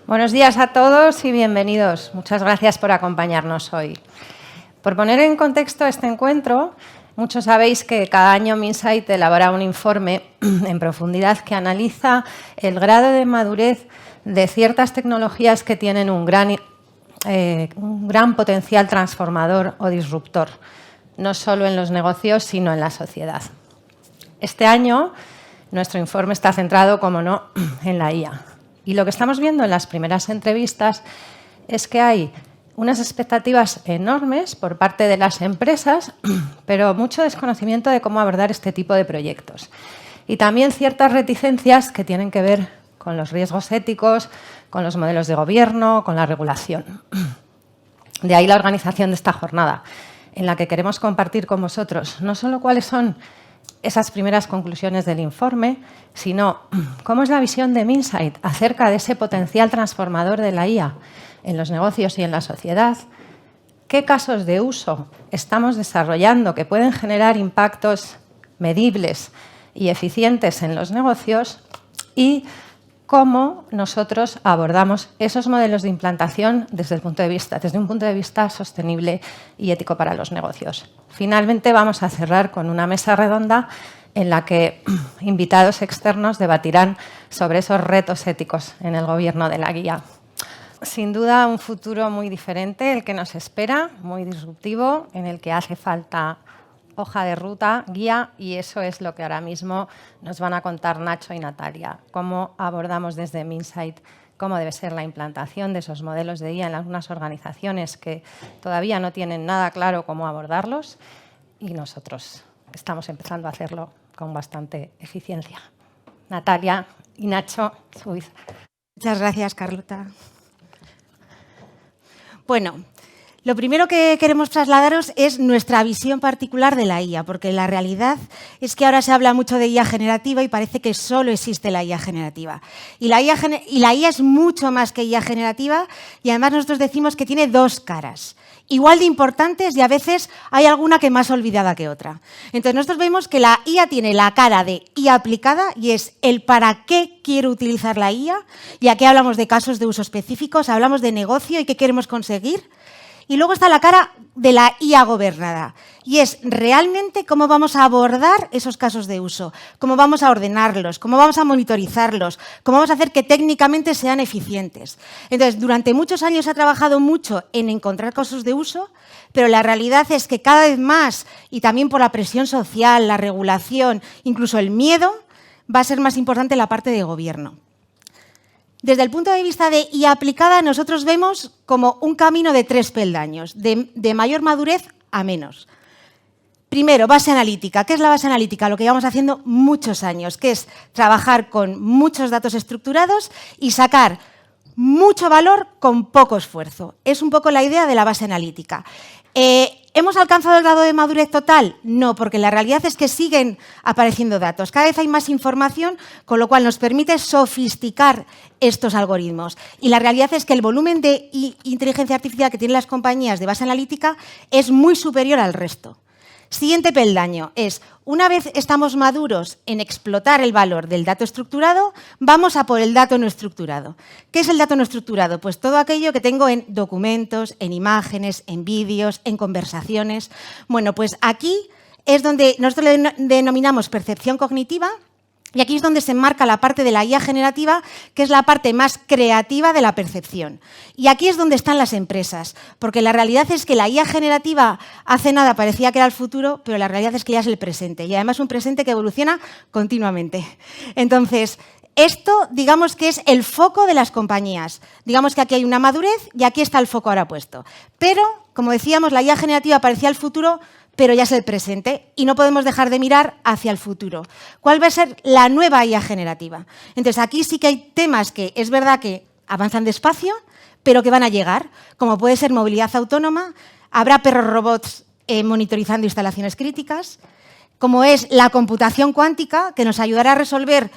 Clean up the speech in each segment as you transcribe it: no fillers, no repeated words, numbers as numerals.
Buenos días a todos y bienvenidos. Muchas gracias por acompañarnos hoy. Por poner en contexto este encuentro, muchos sabéis que cada año Minsight elabora un informe en profundidad que analiza el grado de madurez de ciertas tecnologías que tienen un gran potencial transformador o disruptor, no solo en los negocios, sino en la sociedad. Este año, nuestro informe está centrado, como no, en la IA. Y lo que estamos viendo en las primeras entrevistas es que hay unas expectativas enormes por parte de las empresas, pero mucho desconocimiento de cómo abordar este tipo de proyectos. Y también ciertas reticencias que tienen que ver con los riesgos éticos, con los modelos de gobierno, con la regulación. De ahí la organización de esta jornada, en la que queremos compartir con vosotros no solo cuáles son esas primeras conclusiones del informe, sino cómo es la visión de Minsight acerca de ese potencial transformador de la IA en los negocios y en la sociedad, qué casos de uso estamos desarrollando que pueden generar impactos medibles y eficientes en los negocios y cómo nosotros abordamos esos modelos de implantación desde un punto de vista sostenible y ético para los negocios. Finalmente, vamos a cerrar con una mesa redonda en la que invitados externos debatirán sobre esos retos éticos en el gobierno de la guía. Sin duda, un futuro muy diferente el que nos espera, muy disruptivo, en el que hace falta hoja de ruta, guía, y eso es lo que ahora mismo nos van a contar Nacho y Natalia. Cómo abordamos desde Minsight cómo debe ser la implantación de esos modelos de guía en algunas organizaciones que todavía no tienen nada claro cómo abordarlos, y nosotros estamos empezando a hacerlo con bastante eficiencia. Natalia y Nacho, subid. Muchas gracias, Carlota. Bueno, lo primero que queremos trasladaros es nuestra visión particular de la IA, porque la realidad es que ahora se habla mucho de IA generativa y parece que solo existe la IA generativa. Y la IA es mucho más que IA generativa, y además nosotros decimos que tiene dos caras, igual de importantes, y a veces hay alguna que más olvidada que otra. Entonces nosotros vemos que la IA tiene la cara de IA aplicada, y es el para qué quiero utilizar la IA, y aquí hablamos de casos de uso específicos, hablamos de negocio y qué queremos conseguir. Y luego está la cara de la IA gobernada, y es realmente cómo vamos a abordar esos casos de uso, cómo vamos a ordenarlos, cómo vamos a monitorizarlos, cómo vamos a hacer que técnicamente sean eficientes. Entonces, durante muchos años se ha trabajado mucho en encontrar casos de uso, pero la realidad es que cada vez más, y también por la presión social, la regulación, incluso el miedo, va a ser más importante la parte de gobierno. Desde el punto de vista de IA aplicada, nosotros vemos como un camino de 3 peldaños, de mayor madurez a menos. Primero, base analítica. ¿Qué es la base analítica? Lo que llevamos haciendo muchos años, que es trabajar con muchos datos estructurados y sacar mucho valor con poco esfuerzo. Es un poco la idea de la base analítica. ¿Hemos alcanzado el grado de madurez total? No, porque la realidad es que siguen apareciendo datos. Cada vez hay más información, con lo cual nos permite sofisticar estos algoritmos. Y la realidad es que el volumen de inteligencia artificial que tienen las compañías de base analítica es muy superior al resto. Siguiente peldaño es, una vez estamos maduros en explotar el valor del dato estructurado, vamos a por el dato no estructurado. ¿Qué es el dato no estructurado? Pues todo aquello que tengo en documentos, en imágenes, en vídeos, en conversaciones. Bueno, pues aquí es donde nosotros le denominamos percepción cognitiva. Y aquí es donde se enmarca la parte de la IA generativa, que es la parte más creativa de la percepción. Y aquí es donde están las empresas, porque la realidad es que la IA generativa hace nada parecía que era el futuro, pero la realidad es que ya es el presente, y además un presente que evoluciona continuamente. Entonces, esto, digamos que es el foco de las compañías. Digamos que aquí hay una madurez y aquí está el foco ahora puesto. Pero, como decíamos, la IA generativa parecía el futuro, pero ya es el presente y no podemos dejar de mirar hacia el futuro. ¿Cuál va a ser la nueva IA generativa? Entonces, aquí sí que hay temas que es verdad que avanzan despacio, pero que van a llegar, como puede ser movilidad autónoma, habrá perros robots monitorizando instalaciones críticas, como es la computación cuántica, que nos ayudará a resolver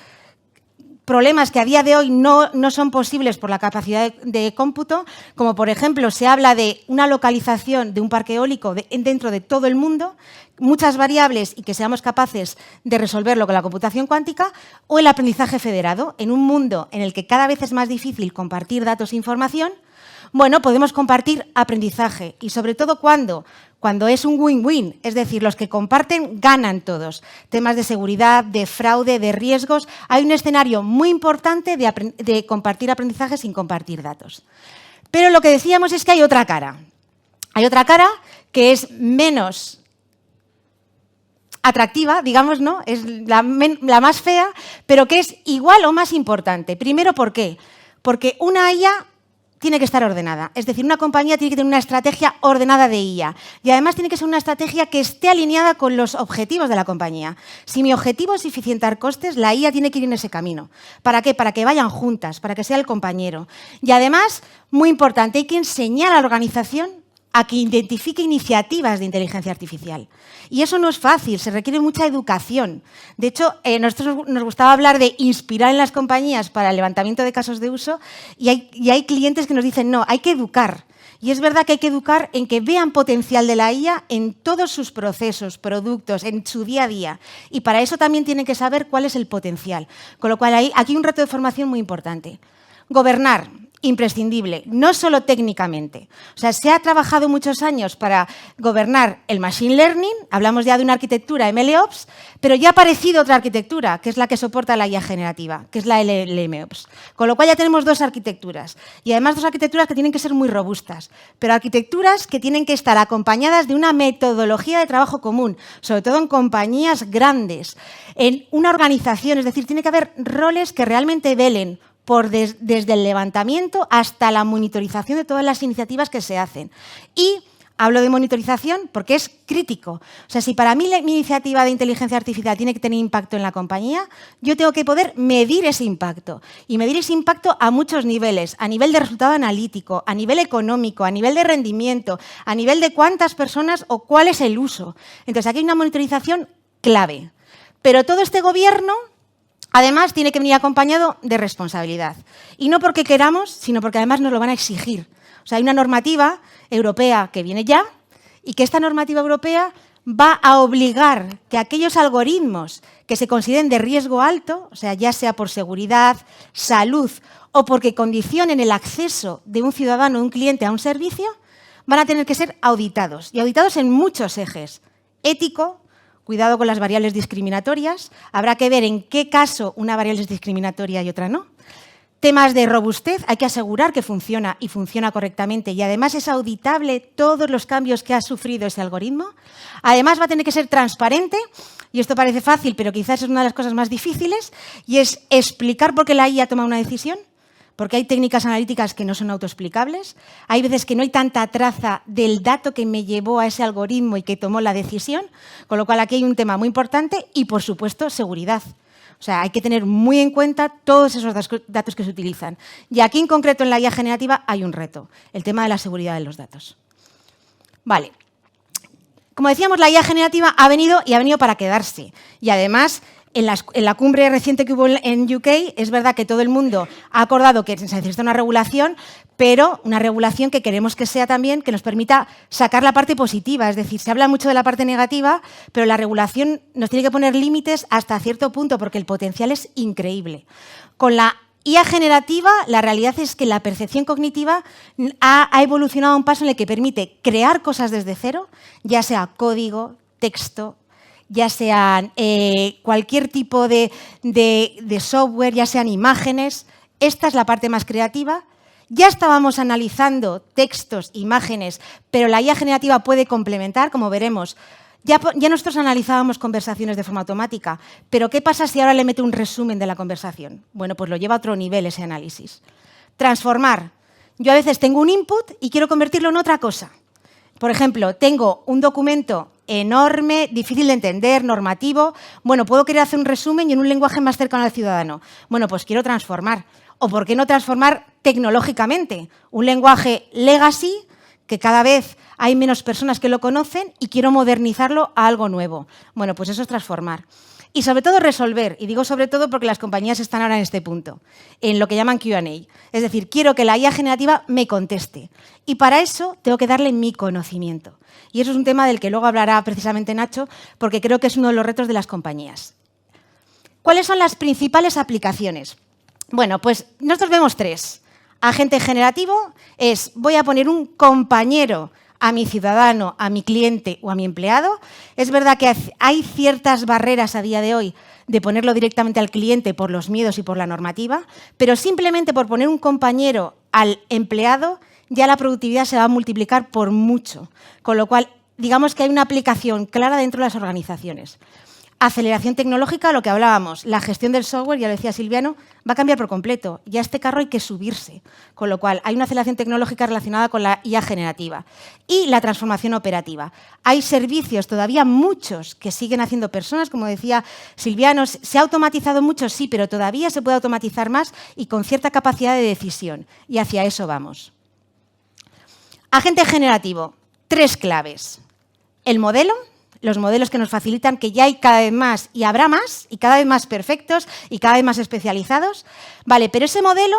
problemas que a día de hoy no son posibles por la capacidad de cómputo, como por ejemplo se habla de una localización de un parque eólico dentro de todo el mundo, muchas variables y que seamos capaces de resolverlo con la computación cuántica, o el aprendizaje federado. En un mundo en el que cada vez es más difícil compartir datos e información, bueno, podemos compartir aprendizaje y sobre todo cuando es un win-win, es decir, los que comparten ganan todos. Temas de seguridad, de fraude, de riesgos. Hay un escenario muy importante de compartir aprendizaje sin compartir datos. Pero lo que decíamos es que hay otra cara. Hay otra cara que es menos atractiva, digamos, ¿no? Es la más fea, pero que es igual o más importante. Primero, ¿por qué? Porque una IA tiene que estar ordenada. Es decir, una compañía tiene que tener una estrategia ordenada de IA. Y además tiene que ser una estrategia que esté alineada con los objetivos de la compañía. Si mi objetivo es eficientar costes, la IA tiene que ir en ese camino. ¿Para qué? Para que vayan juntas, para que sea el compañero. Y además, muy importante, hay que enseñar a la organización a que identifique iniciativas de inteligencia artificial. Y eso no es fácil, se requiere mucha educación. De hecho, nosotros nos gustaba hablar de inspirar en las compañías para el levantamiento de casos de uso y hay clientes que nos dicen, no, hay que educar. Y es verdad que hay que educar en que vean potencial de la IA en todos sus procesos, productos, en su día a día. Y para eso también tienen que saber cuál es el potencial. Con lo cual, aquí hay un reto de formación muy importante. Gobernar. Imprescindible, no solo técnicamente. O sea, se ha trabajado muchos años para gobernar el Machine Learning, hablamos ya de una arquitectura MLOps, pero ya ha aparecido otra arquitectura, que es la que soporta la IA generativa, que es la LLMOps. Con lo cual ya tenemos dos arquitecturas. Y además dos arquitecturas que tienen que ser muy robustas, pero arquitecturas que tienen que estar acompañadas de una metodología de trabajo común, sobre todo en compañías grandes, en una organización, es decir, tiene que haber roles que realmente velen desde el levantamiento hasta la monitorización de todas las iniciativas que se hacen. Y hablo de monitorización porque es crítico. O sea, si para mí mi iniciativa de inteligencia artificial tiene que tener impacto en la compañía, yo tengo que poder medir ese impacto. Y medir ese impacto a muchos niveles. A nivel de resultado analítico, a nivel económico, a nivel de rendimiento, a nivel de cuántas personas o cuál es el uso. Entonces, aquí hay una monitorización clave. Pero todo este gobierno, además, tiene que venir acompañado de responsabilidad. Y no porque queramos, sino porque además nos lo van a exigir. O sea, hay una normativa europea que viene ya y que esta normativa europea va a obligar que aquellos algoritmos que se consideren de riesgo alto, o sea, ya sea por seguridad, salud o porque condicionen el acceso de un ciudadano o un cliente a un servicio, van a tener que ser auditados. Y auditados en muchos ejes. Ético. Cuidado con las variables discriminatorias. Habrá que ver en qué caso una variable es discriminatoria y otra no. Temas de robustez. Hay que asegurar que funciona y funciona correctamente y además es auditable todos los cambios que ha sufrido ese algoritmo. Además va a tener que ser transparente y esto parece fácil, pero quizás es una de las cosas más difíciles y es explicar por qué la IA toma una decisión. Porque hay técnicas analíticas que no son autoexplicables. Hay veces que no hay tanta traza del dato que me llevó a ese algoritmo y que tomó la decisión, con lo cual aquí hay un tema muy importante y, por supuesto, seguridad. O sea, hay que tener muy en cuenta todos esos datos que se utilizan. Y aquí, en concreto, en la IA generativa hay un reto, el tema de la seguridad de los datos. Vale. Como decíamos, la IA generativa ha venido para quedarse. Y además, en la cumbre reciente que hubo en UK, es verdad que todo el mundo ha acordado que se necesita una regulación, pero una regulación que queremos que sea también, que nos permita sacar la parte positiva. Es decir, se habla mucho de la parte negativa, pero la regulación nos tiene que poner límites hasta cierto punto, porque el potencial es increíble. Con la IA generativa, la realidad es que la percepción cognitiva ha evolucionado a un paso en el que permite crear cosas desde cero, ya sea código, texto, ya sean cualquier tipo de software, ya sean imágenes. Esta es la parte más creativa. Ya estábamos analizando textos, imágenes, pero la IA generativa puede complementar, como veremos. Ya nosotros analizábamos conversaciones de forma automática, pero ¿qué pasa si ahora le meto un resumen de la conversación? Bueno, pues lo lleva a otro nivel ese análisis. Transformar. Yo a veces tengo un input y quiero convertirlo en otra cosa. Por ejemplo, tengo un documento enorme, difícil de entender, normativo. Bueno, puedo querer hacer un resumen y en un lenguaje más cercano al ciudadano. Bueno, pues quiero transformar. ¿O por qué no transformar tecnológicamente? Un lenguaje legacy, que cada vez hay menos personas que lo conocen y quiero modernizarlo a algo nuevo. Bueno, pues eso es transformar. Y sobre todo resolver, y digo sobre todo porque las compañías están ahora en este punto, en lo que llaman Q&A. Es decir, quiero que la IA generativa me conteste. Y para eso tengo que darle mi conocimiento. Y eso es un tema del que luego hablará precisamente Nacho, porque creo que es uno de los retos de las compañías. ¿Cuáles son las principales aplicaciones? Bueno, pues nosotros vemos 3. Agente generativo es, voy a poner un compañero a mi ciudadano, a mi cliente o a mi empleado. Es verdad que hay ciertas barreras a día de hoy de ponerlo directamente al cliente por los miedos y por la normativa, pero simplemente por poner un compañero al empleado ya la productividad se va a multiplicar por mucho. Con lo cual, digamos que hay una aplicación clara dentro de las organizaciones. Aceleración tecnológica, lo que hablábamos, la gestión del software, ya lo decía Silviano, va a cambiar por completo. Ya a este carro hay que subirse. Con lo cual, hay una aceleración tecnológica relacionada con la IA generativa. Y la transformación operativa. Hay servicios, todavía muchos, que siguen haciendo personas, como decía Silviano. Se ha automatizado mucho, sí, pero todavía se puede automatizar más y con cierta capacidad de decisión. Y hacia eso vamos. Agente generativo, 3 claves. El modelo. Los modelos que nos facilitan, que ya hay cada vez más y habrá más, y cada vez más perfectos y cada vez más especializados. Vale, pero ese modelo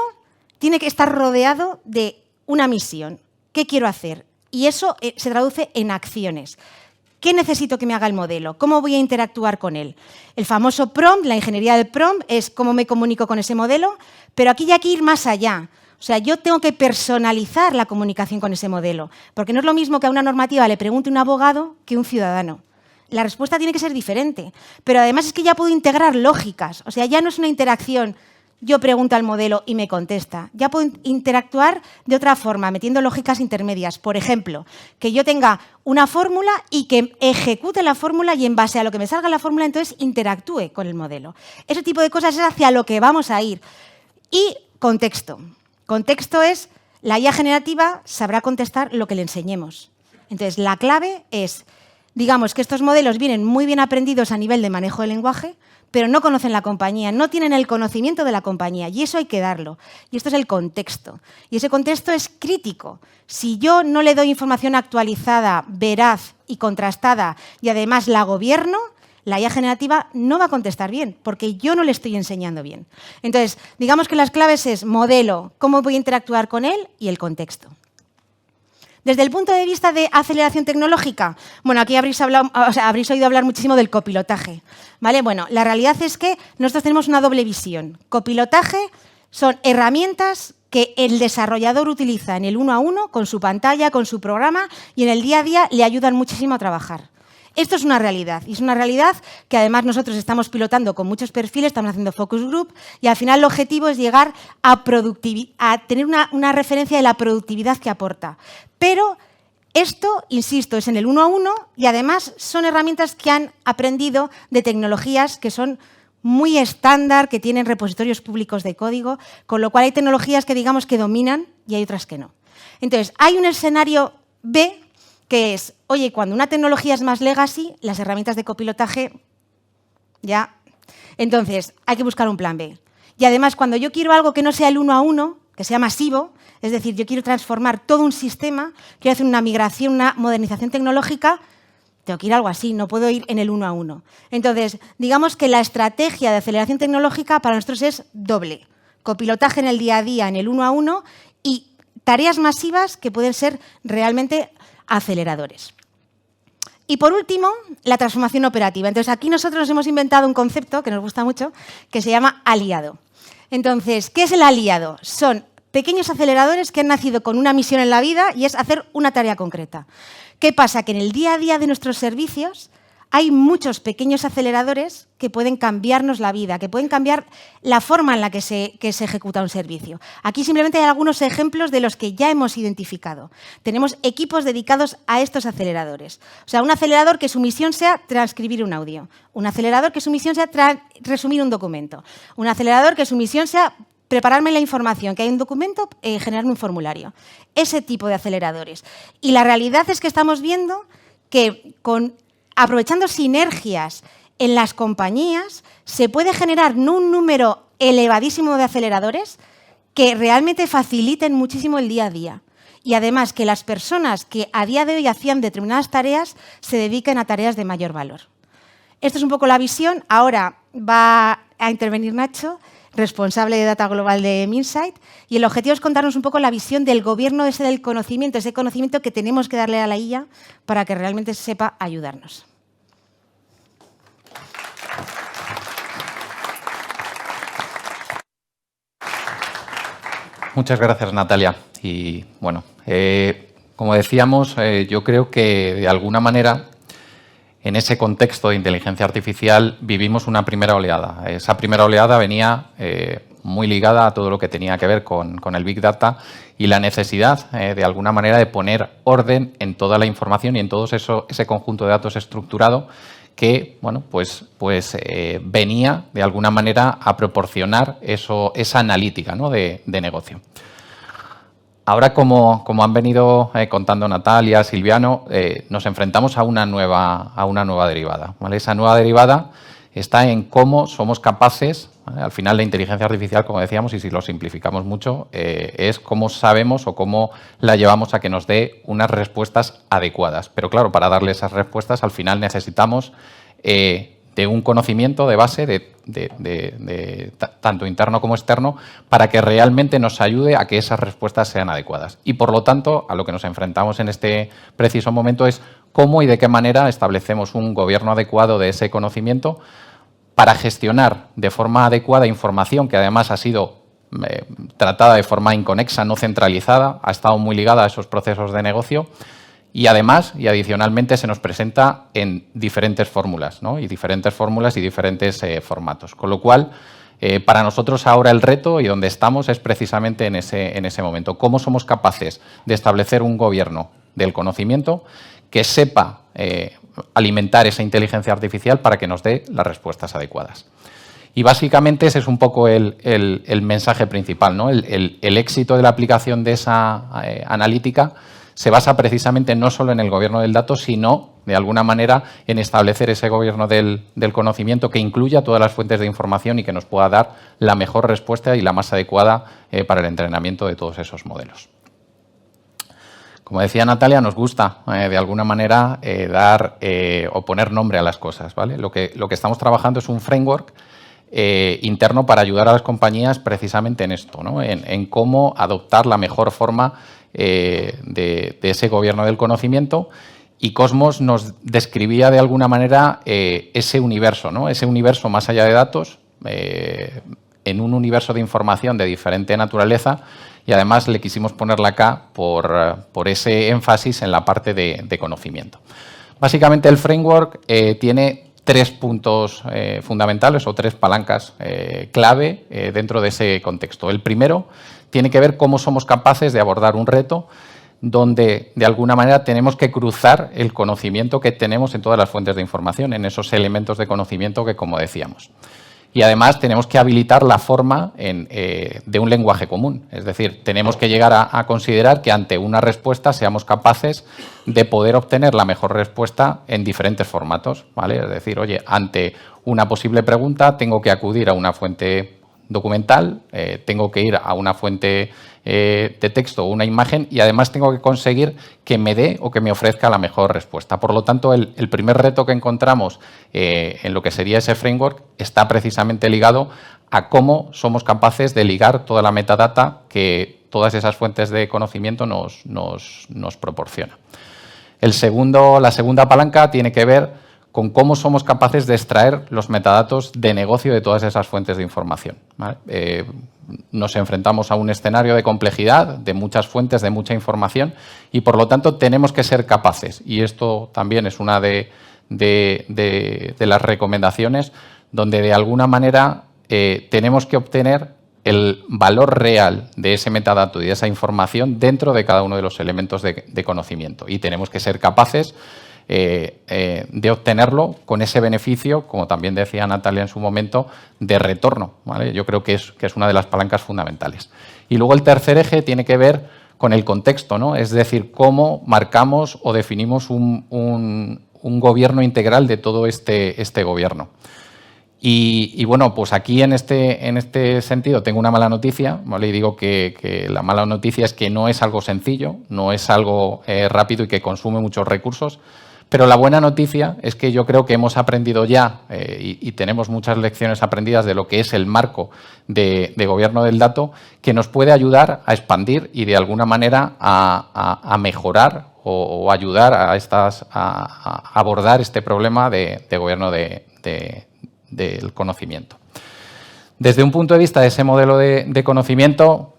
tiene que estar rodeado de una misión. ¿Qué quiero hacer? Y eso se traduce en acciones. ¿Qué necesito que me haga el modelo? ¿Cómo voy a interactuar con él? El famoso prompt, la ingeniería del prompt, es cómo me comunico con ese modelo, pero aquí ya hay que ir más allá. O sea, yo tengo que personalizar la comunicación con ese modelo, porque no es lo mismo que a una normativa le pregunte un abogado que un ciudadano. La respuesta tiene que ser diferente, pero además es que ya puedo integrar lógicas, o sea, ya no es una interacción, yo pregunto al modelo y me contesta, ya puedo interactuar de otra forma, metiendo lógicas intermedias. Por ejemplo, que yo tenga una fórmula y que ejecute la fórmula y en base a lo que me salga la fórmula, entonces interactúe con el modelo. Ese tipo de cosas es hacia lo que vamos a ir. Y contexto. Contexto es, la IA generativa sabrá contestar lo que le enseñemos. Entonces, la clave es, digamos que estos modelos vienen muy bien aprendidos a nivel de manejo del lenguaje, pero no conocen la compañía, no tienen el conocimiento de la compañía, y eso hay que darlo. Y esto es el contexto. Y ese contexto es crítico. Si yo no le doy información actualizada, veraz y contrastada, y además la gobierno, la IA generativa no va a contestar bien, porque yo no le estoy enseñando bien. Entonces, digamos que las claves es modelo, cómo voy a interactuar con él y el contexto. Desde el punto de vista de aceleración tecnológica, bueno, aquí habréis oído hablar muchísimo del copilotaje, ¿vale? Bueno, la realidad es que nosotros tenemos una doble visión. Copilotaje son herramientas que el desarrollador utiliza en el 1 a 1, con su pantalla, con su programa, y en el día a día le ayudan muchísimo a trabajar. Esto es una realidad, y es una realidad que además nosotros estamos pilotando con muchos perfiles, estamos haciendo focus group, y al final el objetivo es llegar a tener una referencia de la productividad que aporta. Pero esto, insisto, es en el 1 a 1 y además son herramientas que han aprendido de tecnologías que son muy estándar, que tienen repositorios públicos de código, con lo cual hay tecnologías que digamos que dominan y hay otras que no. Entonces, hay un escenario B, que es, oye, cuando una tecnología es más legacy, las herramientas de copilotaje ya. Entonces, hay que buscar un plan B. Y además, cuando yo quiero algo que no sea el 1 a 1, que sea masivo, es decir, yo quiero transformar todo un sistema, quiero hacer una migración, una modernización tecnológica, tengo que ir a algo así, no puedo ir en el 1 a 1. Entonces, digamos que la estrategia de aceleración tecnológica para nosotros es doble. Copilotaje en el día a día, en el 1 a 1, y tareas masivas que pueden ser realmente aceleradores. Y por último, la transformación operativa. Entonces, aquí nosotros nos hemos inventado un concepto que nos gusta mucho, que se llama aliado. Entonces, ¿qué es el aliado? Son pequeños aceleradores que han nacido con una misión en la vida y es hacer una tarea concreta. ¿Qué pasa? Que en el día a día de nuestros servicios hay muchos pequeños aceleradores que pueden cambiarnos la vida, que pueden cambiar la forma en la que se ejecuta un servicio. Aquí simplemente hay algunos ejemplos de los que ya hemos identificado. Tenemos equipos dedicados a estos aceleradores. O sea, un acelerador que su misión sea transcribir un audio, un acelerador que su misión sea resumir un documento, un acelerador que su misión sea prepararme la información, que hay un documento, generarme un formulario. Ese tipo de aceleradores. Y la realidad es que estamos viendo que aprovechando sinergias en las compañías, se puede generar no un número elevadísimo de aceleradores que realmente faciliten muchísimo el día a día. Y además que las personas que a día de hoy hacían determinadas tareas se dediquen a tareas de mayor valor. Esto es un poco la visión. Ahora va a intervenir Nacho, responsable de Data Global de Minsight, y el objetivo es contarnos un poco la visión del gobierno del conocimiento, ese conocimiento que tenemos que darle a la IA para que realmente sepa ayudarnos. Muchas gracias, Natalia. Y bueno, como decíamos, yo creo que de alguna manera en ese contexto de inteligencia artificial vivimos una primera oleada. Esa primera oleada venía muy ligada a todo lo que tenía que ver con el Big Data y la necesidad, de alguna manera, de poner orden en toda la información y en todo ese conjunto de datos estructurado que bueno, pues venía, de alguna manera, a proporcionar esa analítica, ¿no?, de negocio. Ahora, como han venido contando Natalia, Silviano, nos enfrentamos a una nueva derivada, ¿vale? Esa nueva derivada está en cómo somos capaces, ¿vale? Al final la inteligencia artificial, como decíamos, y si lo simplificamos mucho, es cómo sabemos o cómo la llevamos a que nos dé unas respuestas adecuadas. Pero claro, para darle esas respuestas, al final necesitamos de un conocimiento de base, tanto interno como externo, para que realmente nos ayude a que esas respuestas sean adecuadas. Y por lo tanto, a lo que nos enfrentamos en este preciso momento es cómo y de qué manera establecemos un gobierno adecuado de ese conocimiento para gestionar de forma adecuada información que además ha sido tratada de forma inconexa, no centralizada, ha estado muy ligada a esos procesos de negocio. Y además, y adicionalmente, se nos presenta en diferentes fórmulas, ¿no? Y diferentes formatos. Con lo cual, para nosotros ahora el reto y donde estamos es precisamente en ese momento. ¿Cómo somos capaces de establecer un gobierno del conocimiento que sepa alimentar esa inteligencia artificial para que nos dé las respuestas adecuadas? Y básicamente ese es un poco el mensaje principal, ¿no? El éxito de la aplicación de esa analítica se basa precisamente no solo en el gobierno del dato, sino, de alguna manera, en establecer ese gobierno del conocimiento que incluya todas las fuentes de información y que nos pueda dar la mejor respuesta y la más adecuada para el entrenamiento de todos esos modelos. Como decía Natalia, nos gusta, de alguna manera, dar o poner nombre a las cosas, ¿vale? Lo que estamos trabajando es un framework interno para ayudar a las compañías precisamente en esto, ¿no? En cómo adoptar la mejor forma de ese gobierno del conocimiento, y Cosmos nos describía de alguna manera ese universo, ¿no? Ese universo más allá de datos, en un universo de información de diferente naturaleza, y además le quisimos ponerla acá por ese énfasis en la parte de conocimiento. Básicamente el framework tiene 3 puntos fundamentales o 3 palancas clave dentro de ese contexto. El primero tiene que ver cómo somos capaces de abordar un reto donde, de alguna manera, tenemos que cruzar el conocimiento que tenemos en todas las fuentes de información, en esos elementos de conocimiento que, como decíamos. Y además tenemos que habilitar la forma de un lenguaje común. Es decir, tenemos que llegar a considerar que ante una respuesta seamos capaces de poder obtener la mejor respuesta en diferentes formatos, ¿vale? Es decir, oye, ante una posible pregunta tengo que acudir a una fuente documental, tengo que ir a una fuente de texto o una imagen, y además tengo que conseguir que me dé o que me ofrezca la mejor respuesta. Por lo tanto, el primer reto que encontramos en lo que sería ese framework está precisamente ligado a cómo somos capaces de ligar toda la metadata que todas esas fuentes de conocimiento nos proporcionan. La segunda palanca tiene que ver con cómo somos capaces de extraer los metadatos de negocio de todas esas fuentes de información, ¿vale? Nos enfrentamos a un escenario de complejidad, de muchas fuentes, de mucha información, y por lo tanto tenemos que ser capaces, y esto también es una de las recomendaciones, donde de alguna manera tenemos que obtener el valor real de ese metadato y de esa información dentro de cada uno de los elementos de conocimiento, y tenemos que ser capaces de obtenerlo con ese beneficio, como también decía Natalia en su momento, de retorno, ¿vale? Yo creo que es una de las palancas fundamentales. Y luego el tercer eje tiene que ver con el contexto, ¿no? Es decir, cómo marcamos o definimos un gobierno integral de todo este gobierno. Y bueno, pues aquí en este sentido tengo una mala noticia, ¿vale? Y digo que la mala noticia es que no es algo sencillo, no es algo rápido y que consume muchos recursos, Pero la buena noticia es que yo creo que hemos aprendido ya y tenemos muchas lecciones aprendidas de lo que es el marco de gobierno del dato, que nos puede ayudar a expandir y de alguna manera a mejorar o ayudar a abordar este problema de gobierno del conocimiento. Desde un punto de vista de ese modelo de conocimiento,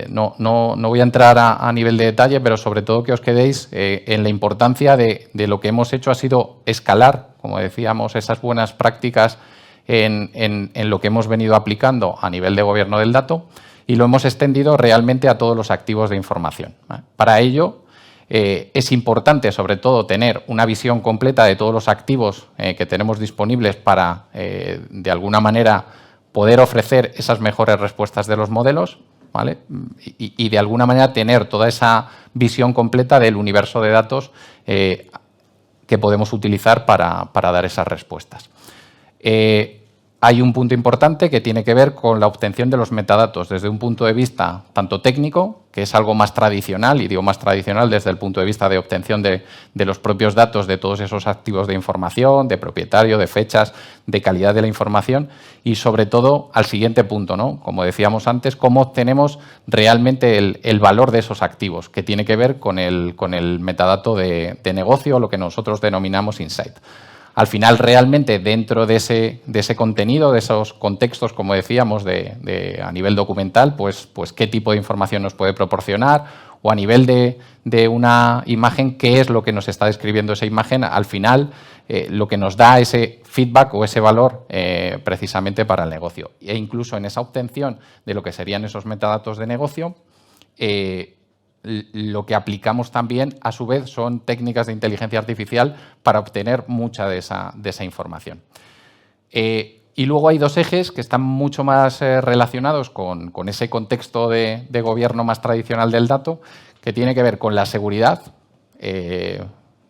no voy a entrar a nivel de detalle, pero sobre todo que os quedéis en la importancia de lo que hemos hecho ha sido escalar, como decíamos, esas buenas prácticas en lo que hemos venido aplicando a nivel de gobierno del dato y lo hemos extendido realmente a todos los activos de información. Para ello, es importante, sobre todo, tener una visión completa de todos los activos que tenemos disponibles para, de alguna manera, poder ofrecer esas mejores respuestas de los modelos, ¿vale? Y de alguna manera tener toda esa visión completa del universo de datos que podemos utilizar para dar esas respuestas. Hay un punto importante que tiene que ver con la obtención de los metadatos desde un punto de vista tanto técnico, que es algo más tradicional, y digo más tradicional desde el punto de vista de obtención de los propios datos de todos esos activos de información, de propietario, de fechas, de calidad de la información y sobre todo al siguiente punto, ¿no? Como decíamos antes, cómo obtenemos realmente el valor de esos activos, que tiene que ver con el metadato de negocio, lo que nosotros denominamos insight. Al final, realmente, dentro de ese contenido, de esos contextos, como decíamos, a nivel documental, pues qué tipo de información nos puede proporcionar o a nivel de una imagen, qué es lo que nos está describiendo esa imagen, al final, lo que nos da ese feedback o ese valor precisamente para el negocio. E incluso en esa obtención de lo que serían esos metadatos de negocio, lo que aplicamos también, a su vez, son técnicas de inteligencia artificial para obtener mucha de esa información. Y luego hay dos ejes que están mucho más relacionados con ese contexto de gobierno más tradicional del dato, que tiene que ver con la seguridad.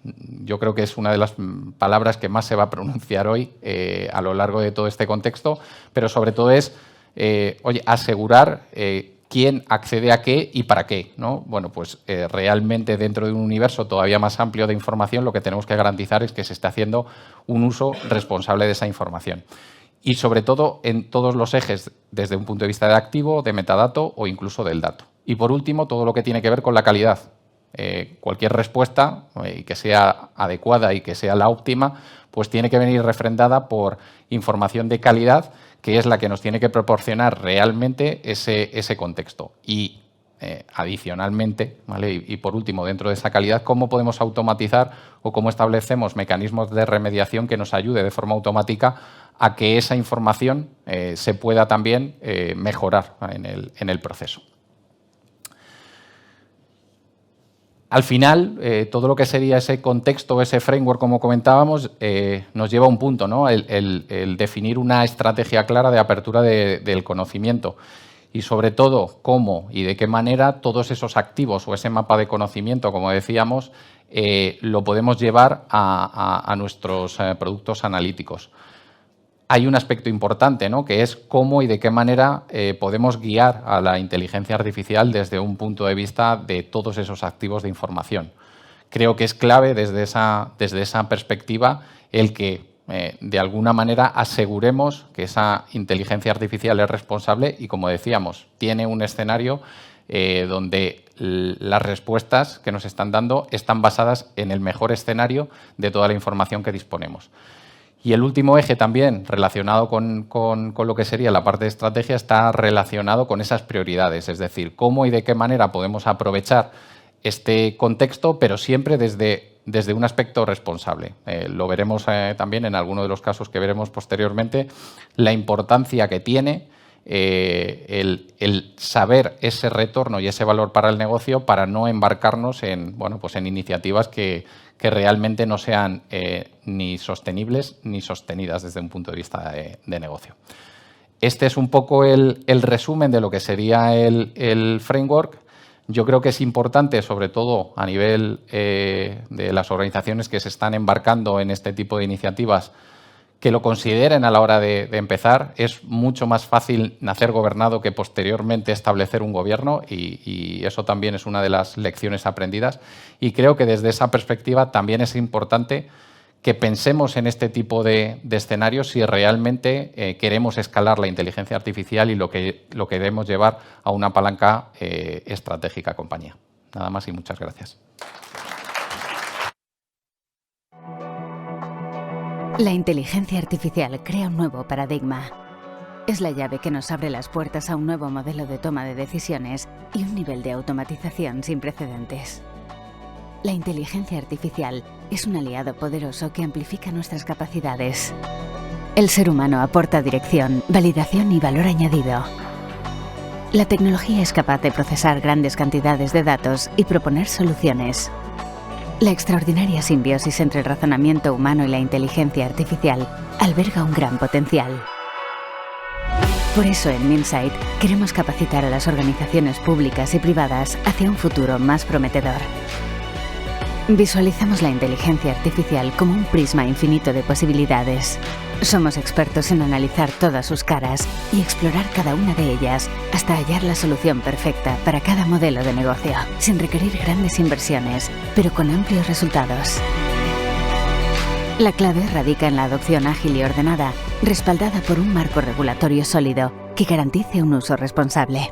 Yo creo que es una de las palabras que más se va a pronunciar hoy a lo largo de todo este contexto, pero sobre todo es asegurar quién accede a qué y para qué, ¿no? Bueno, pues realmente dentro de un universo todavía más amplio de información, lo que tenemos que garantizar es que se esté haciendo un uso responsable de esa información. Y sobre todo en todos los ejes, desde un punto de vista de activo, de metadato o incluso del dato. Y por último, todo lo que tiene que ver con la calidad. Cualquier respuesta que sea adecuada y que sea la óptima, pues tiene que venir refrendada por información de calidad, que es la que nos tiene que proporcionar realmente ese contexto. Y adicionalmente, ¿vale? Y por último, dentro de esa calidad, cómo podemos automatizar o cómo establecemos mecanismos de remediación que nos ayude de forma automática a que esa información se pueda también mejorar en el proceso. Al final, todo lo que sería ese contexto, ese framework, como comentábamos, nos lleva a un punto, ¿no? El definir una estrategia clara de apertura del conocimiento y, sobre todo, cómo y de qué manera todos esos activos o ese mapa de conocimiento, como decíamos, lo podemos llevar a nuestros productos analíticos. Hay un aspecto importante, ¿no? Que es cómo y de qué manera podemos guiar a la inteligencia artificial desde un punto de vista de todos esos activos de información. Creo que es clave desde esa perspectiva el que, de alguna manera, aseguremos que esa inteligencia artificial es responsable y, como decíamos, tiene un escenario donde las respuestas que nos están dando están basadas en el mejor escenario de toda la información que disponemos. Y el último eje también relacionado con lo que sería la parte de estrategia está relacionado con esas prioridades, es decir, cómo y de qué manera podemos aprovechar este contexto, pero siempre desde un aspecto responsable. Lo veremos también en alguno de los casos que veremos posteriormente, la importancia que tiene el saber ese retorno y ese valor para el negocio para no embarcarnos en iniciativas que realmente no sean ni sostenibles ni sostenidas desde un punto de vista de negocio. Este es un poco el resumen de lo que sería el framework. Yo creo que es importante, sobre todo a nivel de las organizaciones que se están embarcando en este tipo de iniciativas, que lo consideren a la hora de empezar. Es mucho más fácil nacer gobernado que posteriormente establecer un gobierno y eso también es una de las lecciones aprendidas. Y creo que desde esa perspectiva también es importante que pensemos en este tipo de escenarios si realmente queremos escalar la inteligencia artificial y lo queremos llevar a una palanca estratégica compañía. Nada más y muchas gracias. La inteligencia artificial crea un nuevo paradigma. Es la llave que nos abre las puertas a un nuevo modelo de toma de decisiones y un nivel de automatización sin precedentes. La inteligencia artificial es un aliado poderoso que amplifica nuestras capacidades. El ser humano aporta dirección, validación y valor añadido. La tecnología es capaz de procesar grandes cantidades de datos y proponer soluciones. La extraordinaria simbiosis entre el razonamiento humano y la inteligencia artificial alberga un gran potencial. Por eso en Minsight queremos capacitar a las organizaciones públicas y privadas hacia un futuro más prometedor. Visualizamos la inteligencia artificial como un prisma infinito de posibilidades. Somos expertos en analizar todas sus caras y explorar cada una de ellas hasta hallar la solución perfecta para cada modelo de negocio, sin requerir grandes inversiones, pero con amplios resultados. La clave radica en la adopción ágil y ordenada, respaldada por un marco regulatorio sólido que garantice un uso responsable.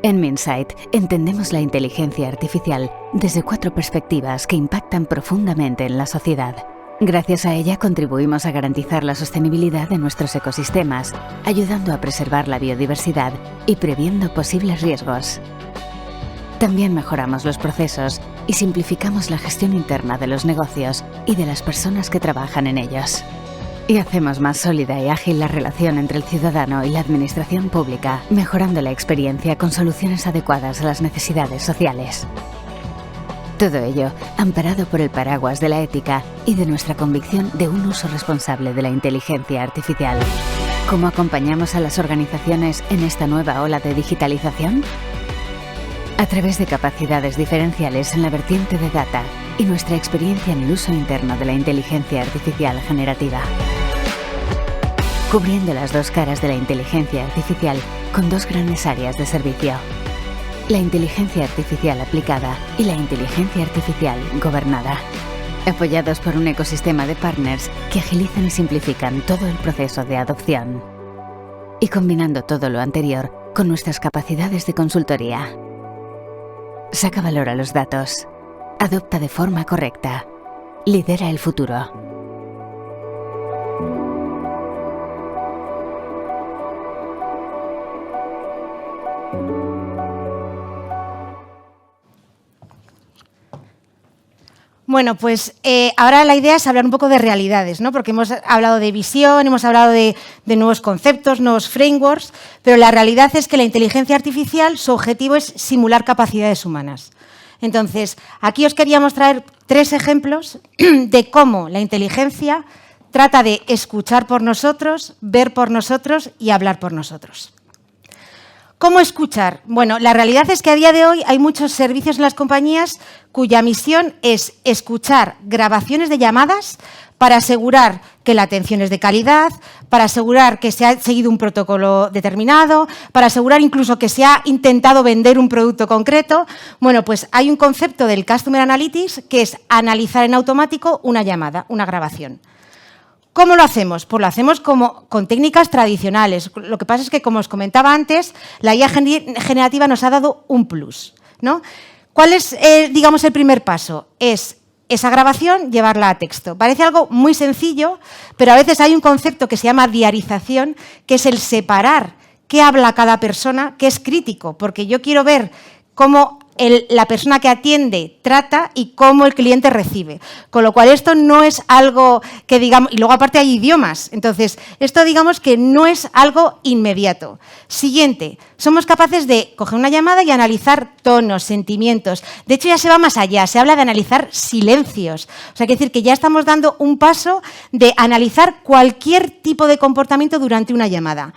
En Minsight entendemos la inteligencia artificial desde 4 perspectivas que impactan profundamente en la sociedad. Gracias a ella contribuimos a garantizar la sostenibilidad de nuestros ecosistemas, ayudando a preservar la biodiversidad y previendo posibles riesgos. También mejoramos los procesos y simplificamos la gestión interna de los negocios y de las personas que trabajan en ellos. Y hacemos más sólida y ágil la relación entre el ciudadano y la administración pública, mejorando la experiencia con soluciones adecuadas a las necesidades sociales. Todo ello amparado por el paraguas de la ética y de nuestra convicción de un uso responsable de la inteligencia artificial. ¿Cómo acompañamos a las organizaciones en esta nueva ola de digitalización? A través de capacidades diferenciales en la vertiente de data y nuestra experiencia en el uso interno de la inteligencia artificial generativa. Cubriendo las 2 caras de la inteligencia artificial con 2 grandes áreas de servicio. La inteligencia artificial aplicada y la inteligencia artificial gobernada. Apoyados por un ecosistema de partners que agilizan y simplifican todo el proceso de adopción. Y combinando todo lo anterior con nuestras capacidades de consultoría. Saca valor a los datos. Adopta de forma correcta. Lidera el futuro. Bueno, pues ahora la idea es hablar un poco de realidades, ¿no? Porque hemos hablado de visión, hemos hablado de nuevos conceptos, nuevos frameworks, pero la realidad es que la inteligencia artificial, su objetivo es simular capacidades humanas. Entonces, aquí os queríamos traer 3 ejemplos de cómo la inteligencia trata de escuchar por nosotros, ver por nosotros y hablar por nosotros. ¿Cómo escuchar? Bueno, la realidad es que a día de hoy hay muchos servicios en las compañías cuya misión es escuchar grabaciones de llamadas para asegurar que la atención es de calidad, para asegurar que se ha seguido un protocolo determinado, para asegurar incluso que se ha intentado vender un producto concreto. Bueno, pues hay un concepto del Customer Analytics que es analizar en automático una llamada, una grabación. ¿Cómo lo hacemos? Pues lo hacemos con técnicas tradicionales. Lo que pasa es que, como os comentaba antes, la IA generativa nos ha dado un plus, ¿no? ¿Cuál es, digamos, el primer paso? Es esa grabación, llevarla a texto. Parece algo muy sencillo, pero a veces hay un concepto que se llama diarización, que es el separar qué habla cada persona, que es crítico, porque yo quiero ver cómo la persona que atiende trata y cómo el cliente recibe. Con lo cual, esto no es algo que digamos... Y luego, aparte, hay idiomas. Entonces, esto digamos que no es algo inmediato. Siguiente, somos capaces de coger una llamada y analizar tonos, sentimientos. De hecho, ya se va más allá. Se habla de analizar silencios. O sea, quiere decir que ya estamos dando un paso de analizar cualquier tipo de comportamiento durante una llamada.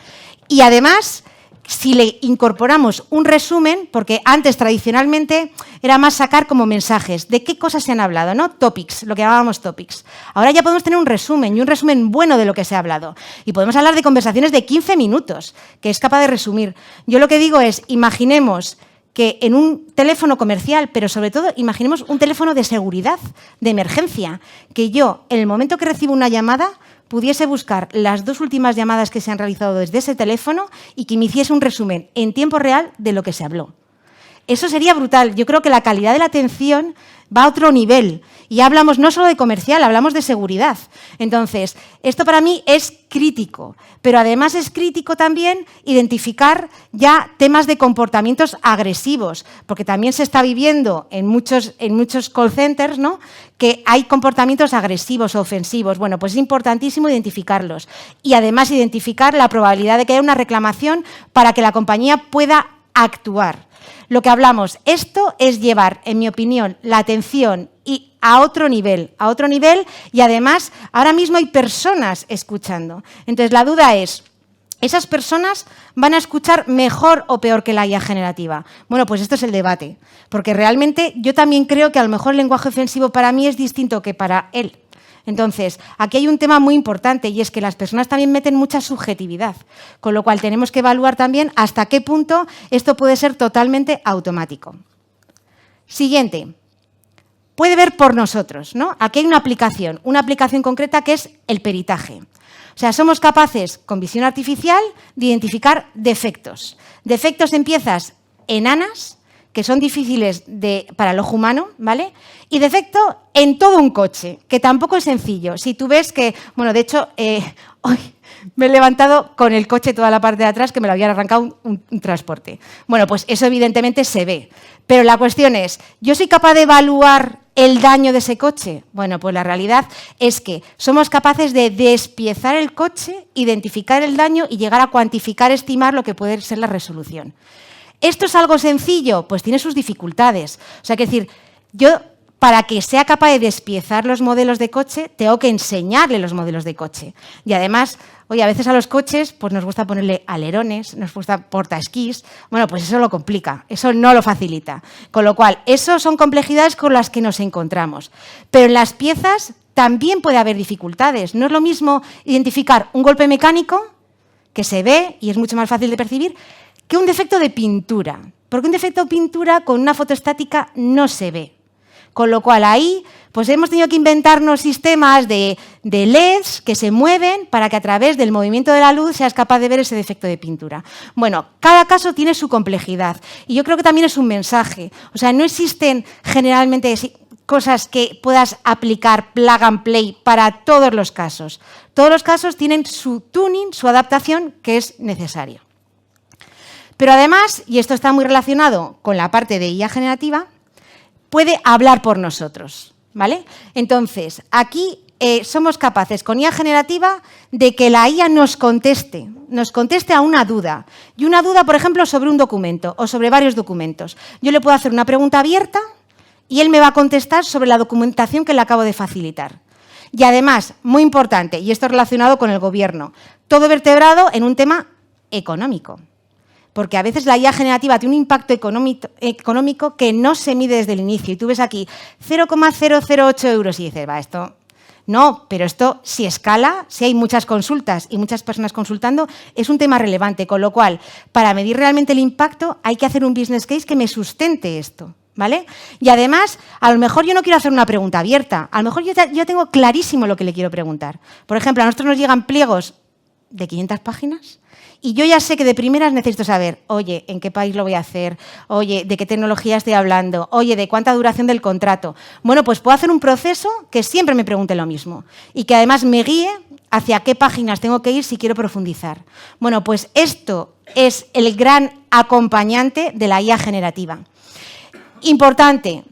Y además... si le incorporamos un resumen, porque antes tradicionalmente era más sacar como mensajes de qué cosas se han hablado, ¿no? Topics, lo que llamábamos topics. Ahora ya podemos tener un resumen y un resumen bueno de lo que se ha hablado. Y podemos hablar de conversaciones de 15 minutos, que es capaz de resumir. Yo lo que digo es, imaginemos que en un teléfono comercial, pero sobre todo imaginemos un teléfono de seguridad, de emergencia, que yo, en el momento que recibo una llamada, pudiese buscar las 2 últimas llamadas que se han realizado desde ese teléfono y que me hiciese un resumen en tiempo real de lo que se habló. Eso sería brutal. Yo creo que la calidad de la atención va a otro nivel. Y hablamos no solo de comercial, hablamos de seguridad. Entonces, esto para mí es crítico. Pero además es crítico también identificar ya temas de comportamientos agresivos, porque también se está viviendo en muchos call centers, ¿no?, que hay comportamientos agresivos o ofensivos. Bueno, pues es importantísimo identificarlos. Y además identificar la probabilidad de que haya una reclamación para que la compañía pueda actuar. Lo que hablamos, esto es llevar, en mi opinión, la atención y a otro nivel y además ahora mismo hay personas escuchando. Entonces la duda es, ¿esas personas van a escuchar mejor o peor que la IA generativa? Bueno, pues esto es el debate, porque realmente yo también creo que a lo mejor el lenguaje ofensivo para mí es distinto que para él. Entonces, aquí hay un tema muy importante y es que las personas también meten mucha subjetividad, con lo cual tenemos que evaluar también hasta qué punto esto puede ser totalmente automático. Siguiente, puede ver por nosotros, ¿no? Aquí hay una aplicación concreta que es el peritaje. O sea, somos capaces, con visión artificial, de identificar defectos. Defectos en piezas enanas, que son difíciles para el ojo humano, ¿vale? Y defecto en todo un coche, que tampoco es sencillo. Si tú ves que, bueno, de hecho, hoy me he levantado con el coche toda la parte de atrás que me lo habían arrancado un transporte. Bueno, pues eso evidentemente se ve. Pero la cuestión es, ¿yo soy capaz de evaluar el daño de ese coche? Bueno, pues la realidad es que somos capaces de despiezar el coche, identificar el daño y llegar a cuantificar, estimar lo que puede ser la resolución. ¿Esto es algo sencillo? Pues tiene sus dificultades. O sea, que decir, yo para que sea capaz de despiezar los modelos de coche, tengo que enseñarle los modelos de coche. Y además, oye, a veces a los coches pues nos gusta ponerle alerones, nos gusta portaesquís. Bueno, pues eso lo complica, eso no lo facilita. Con lo cual, eso son complejidades con las que nos encontramos. Pero en las piezas también puede haber dificultades. No es lo mismo identificar un golpe mecánico, que se ve y es mucho más fácil de percibir, que un defecto de pintura, porque un defecto de pintura con una foto estática no se ve. Con lo cual ahí pues hemos tenido que inventarnos sistemas de LEDs que se mueven para que a través del movimiento de la luz seas capaz de ver ese defecto de pintura. Bueno, cada caso tiene su complejidad y yo creo que también es un mensaje. O sea, no existen generalmente cosas que puedas aplicar plug and play para todos los casos. Todos los casos tienen su tuning, su adaptación que es necesario. Pero además, y esto está muy relacionado con la parte de IA generativa, puede hablar por nosotros, ¿vale? Entonces, aquí somos capaces con IA generativa de que la IA nos conteste a una duda. Y una duda, por ejemplo, sobre un documento o sobre varios documentos. Yo le puedo hacer una pregunta abierta y él me va a contestar sobre la documentación que le acabo de facilitar. Y además, muy importante, y esto relacionado con el gobierno, todo vertebrado en un tema económico. Porque a veces la IA generativa tiene un impacto económico que no se mide desde el inicio. Y tú ves aquí 0,008 euros y dices, va, esto... No, pero esto si escala, si hay muchas consultas y muchas personas consultando, es un tema relevante. Con lo cual, para medir realmente el impacto, hay que hacer un business case que me sustente esto, ¿vale? Y además, a lo mejor yo no quiero hacer una pregunta abierta. A lo mejor yo tengo clarísimo lo que le quiero preguntar. Por ejemplo, a nosotros nos llegan pliegos de 500 páginas y yo ya sé que de primeras necesito saber, oye, ¿en qué país lo voy a hacer? Oye, ¿de qué tecnología estoy hablando? Oye, ¿de cuánta duración del contrato? Bueno, pues puedo hacer un proceso que siempre me pregunte lo mismo y que además me guíe hacia qué páginas tengo que ir si quiero profundizar. Bueno, pues esto es el gran acompañante de la IA generativa. Importante,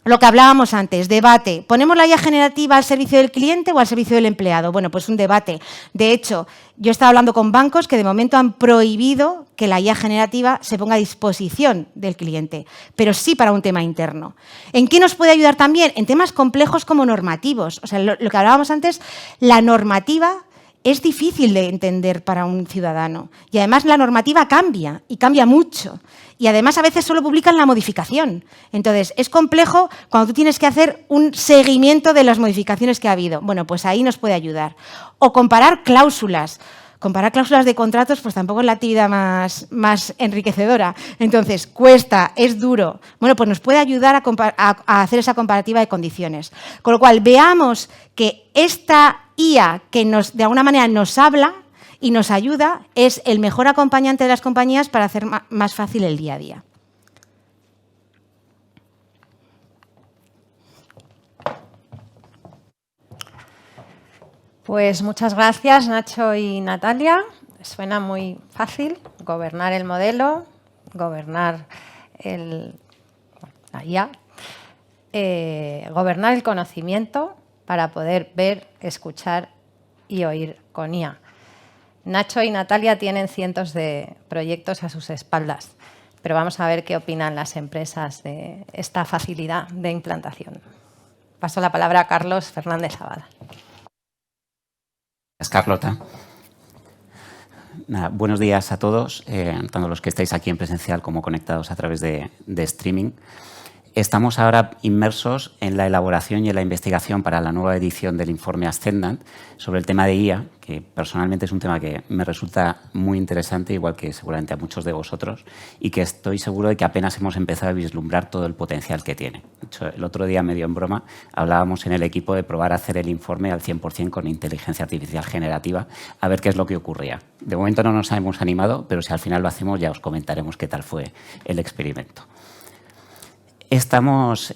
lo que hablábamos antes, debate. ¿Ponemos la IA generativa al servicio del cliente o al servicio del empleado? Bueno, pues un debate. De hecho, yo he estado hablando con bancos que de momento han prohibido que la IA generativa se ponga a disposición del cliente, pero sí para un tema interno. ¿En qué nos puede ayudar también? En temas complejos como normativos. O sea, lo que hablábamos antes, la normativa es difícil de entender para un ciudadano. Y además la normativa cambia, y cambia mucho. Y además a veces solo publican la modificación. Entonces, es complejo cuando tú tienes que hacer un seguimiento de las modificaciones que ha habido. Bueno, pues ahí nos puede ayudar. O comparar cláusulas. Comparar cláusulas de contratos pues tampoco es la actividad más enriquecedora. Entonces, cuesta, es duro. Bueno, pues nos puede ayudar a hacer esa comparativa de condiciones. Con lo cual, veamos que esta IA que de alguna manera nos habla y nos ayuda es el mejor acompañante de las compañías para hacer más fácil el día a día. Pues muchas gracias, Nacho y Natalia. Suena muy fácil gobernar el modelo, gobernar la IA, gobernar el conocimiento para poder ver, escuchar y oír con IA. Nacho y Natalia tienen cientos de proyectos a sus espaldas, pero vamos a ver qué opinan las empresas de esta facilidad de implantación. Paso la palabra a Carlos Fernández Abada. Gracias, Carlota. Nada, buenos días a todos, tanto los que estáis aquí en presencial como conectados a través de streaming. Estamos ahora inmersos en la elaboración y en la investigación para la nueva edición del informe Ascendant sobre el tema de IA, que personalmente es un tema que me resulta muy interesante, igual que seguramente a muchos de vosotros, y que estoy seguro de que apenas hemos empezado a vislumbrar todo el potencial que tiene. De hecho, el otro día, medio en broma, hablábamos en el equipo de probar a hacer el informe al 100% con inteligencia artificial generativa, a ver qué es lo que ocurría. De momento no nos hemos animado, pero si al final lo hacemos ya os comentaremos qué tal fue el experimento. Estamos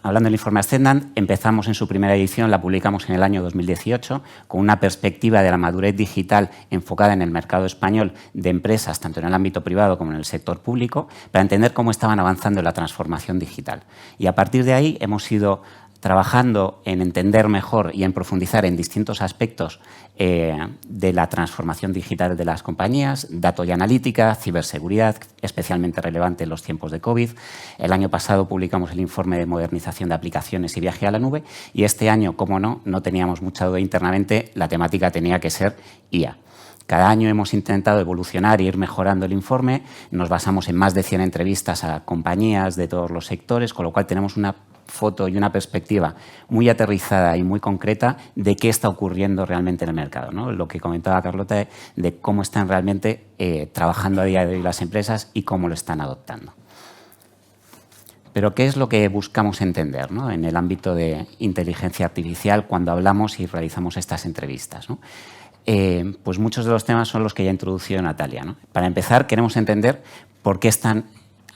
hablando del informe Ascendant. Empezamos en su primera edición, la publicamos en el año 2018, con una perspectiva de la madurez digital enfocada en el mercado español de empresas, tanto en el ámbito privado como en el sector público, para entender cómo estaban avanzando en la transformación digital. Y a partir de ahí hemos ido trabajando en entender mejor y en profundizar en distintos aspectos de la transformación digital de las compañías, datos y analítica, ciberseguridad, especialmente relevante en los tiempos de COVID. El año pasado publicamos el informe de modernización de aplicaciones y viaje a la nube, y este año, como no teníamos mucha duda internamente, la temática tenía que ser IA. Cada año hemos intentado evolucionar e ir mejorando el informe. Nos basamos en más de 100 entrevistas a compañías de todos los sectores, con lo cual tenemos una foto y una perspectiva muy aterrizada y muy concreta de qué está ocurriendo realmente en el mercado, ¿no? Lo que comentaba Carlota de cómo están realmente trabajando a día de hoy las empresas y cómo lo están adoptando. Pero ¿qué es lo que buscamos entender, ¿no?, en el ámbito de inteligencia artificial cuando hablamos y realizamos estas entrevistas, ¿no? Pues muchos de los temas son los que ya ha introducido Natalia, ¿no? Para empezar, queremos entender por qué están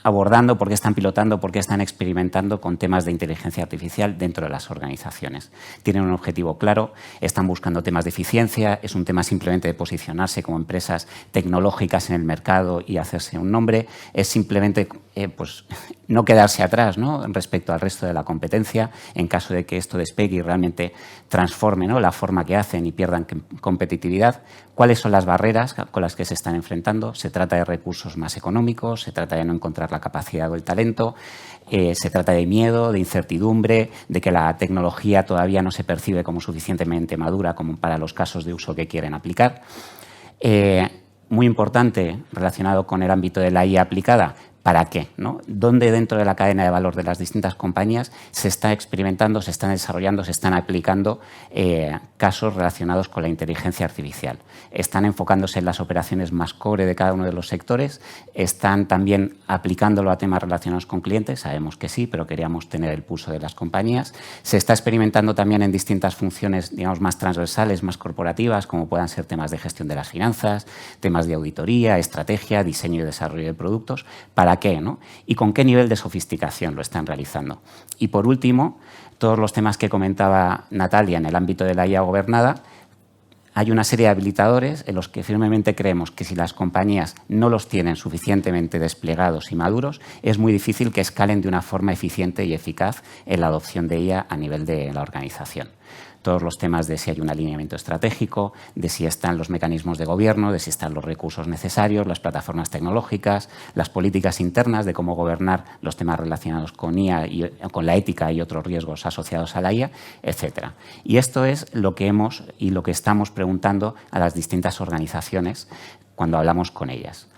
abordando, por qué están pilotando, por qué están experimentando con temas de inteligencia artificial dentro de las organizaciones. Tienen un objetivo claro, están buscando temas de eficiencia, es un tema simplemente de posicionarse como empresas tecnológicas en el mercado y hacerse un nombre, es simplemente pues, no quedarse atrás, ¿no?, respecto al resto de la competencia en caso de que esto despegue y realmente transforme, ¿no?, la forma que hacen y pierdan competitividad. ¿Cuáles son las barreras con las que se están enfrentando? Se trata de recursos más económicos, se trata de no encontrar la capacidad o el talento, se trata de miedo, de incertidumbre, de que la tecnología todavía no se percibe como suficientemente madura como para los casos de uso que quieren aplicar. Muy importante, relacionado con el ámbito de la IA aplicada, ¿para qué?, ¿no? ¿Dónde dentro de la cadena de valor de las distintas compañías se está experimentando, se están desarrollando, se están aplicando casos relacionados con la inteligencia artificial? ¿Están enfocándose en las operaciones más core de cada uno de los sectores? ¿Están también aplicándolo a temas relacionados con clientes? Sabemos que sí, pero queríamos tener el pulso de las compañías. ¿Se está experimentando también en distintas funciones, digamos, más transversales, más corporativas, como puedan ser temas de gestión de las finanzas, temas de auditoría, estrategia, diseño y desarrollo de productos? ¿Para qué, ¿no? ¿Y con qué nivel de sofisticación lo están realizando? Y por último, todos los temas que comentaba Natalia en el ámbito de la IA gobernada, hay una serie de habilitadores en los que firmemente creemos que si las compañías no los tienen suficientemente desplegados y maduros, es muy difícil que escalen de una forma eficiente y eficaz en la adopción de IA a nivel de la organización. Todos los temas de si hay un alineamiento estratégico, de si están los mecanismos de gobierno, de si están los recursos necesarios, las plataformas tecnológicas, las políticas internas de cómo gobernar los temas relacionados con IA y con la ética y otros riesgos asociados a la IA, etcétera. Y esto es lo que hemos y lo que estamos preguntando a las distintas organizaciones cuando hablamos con ellas.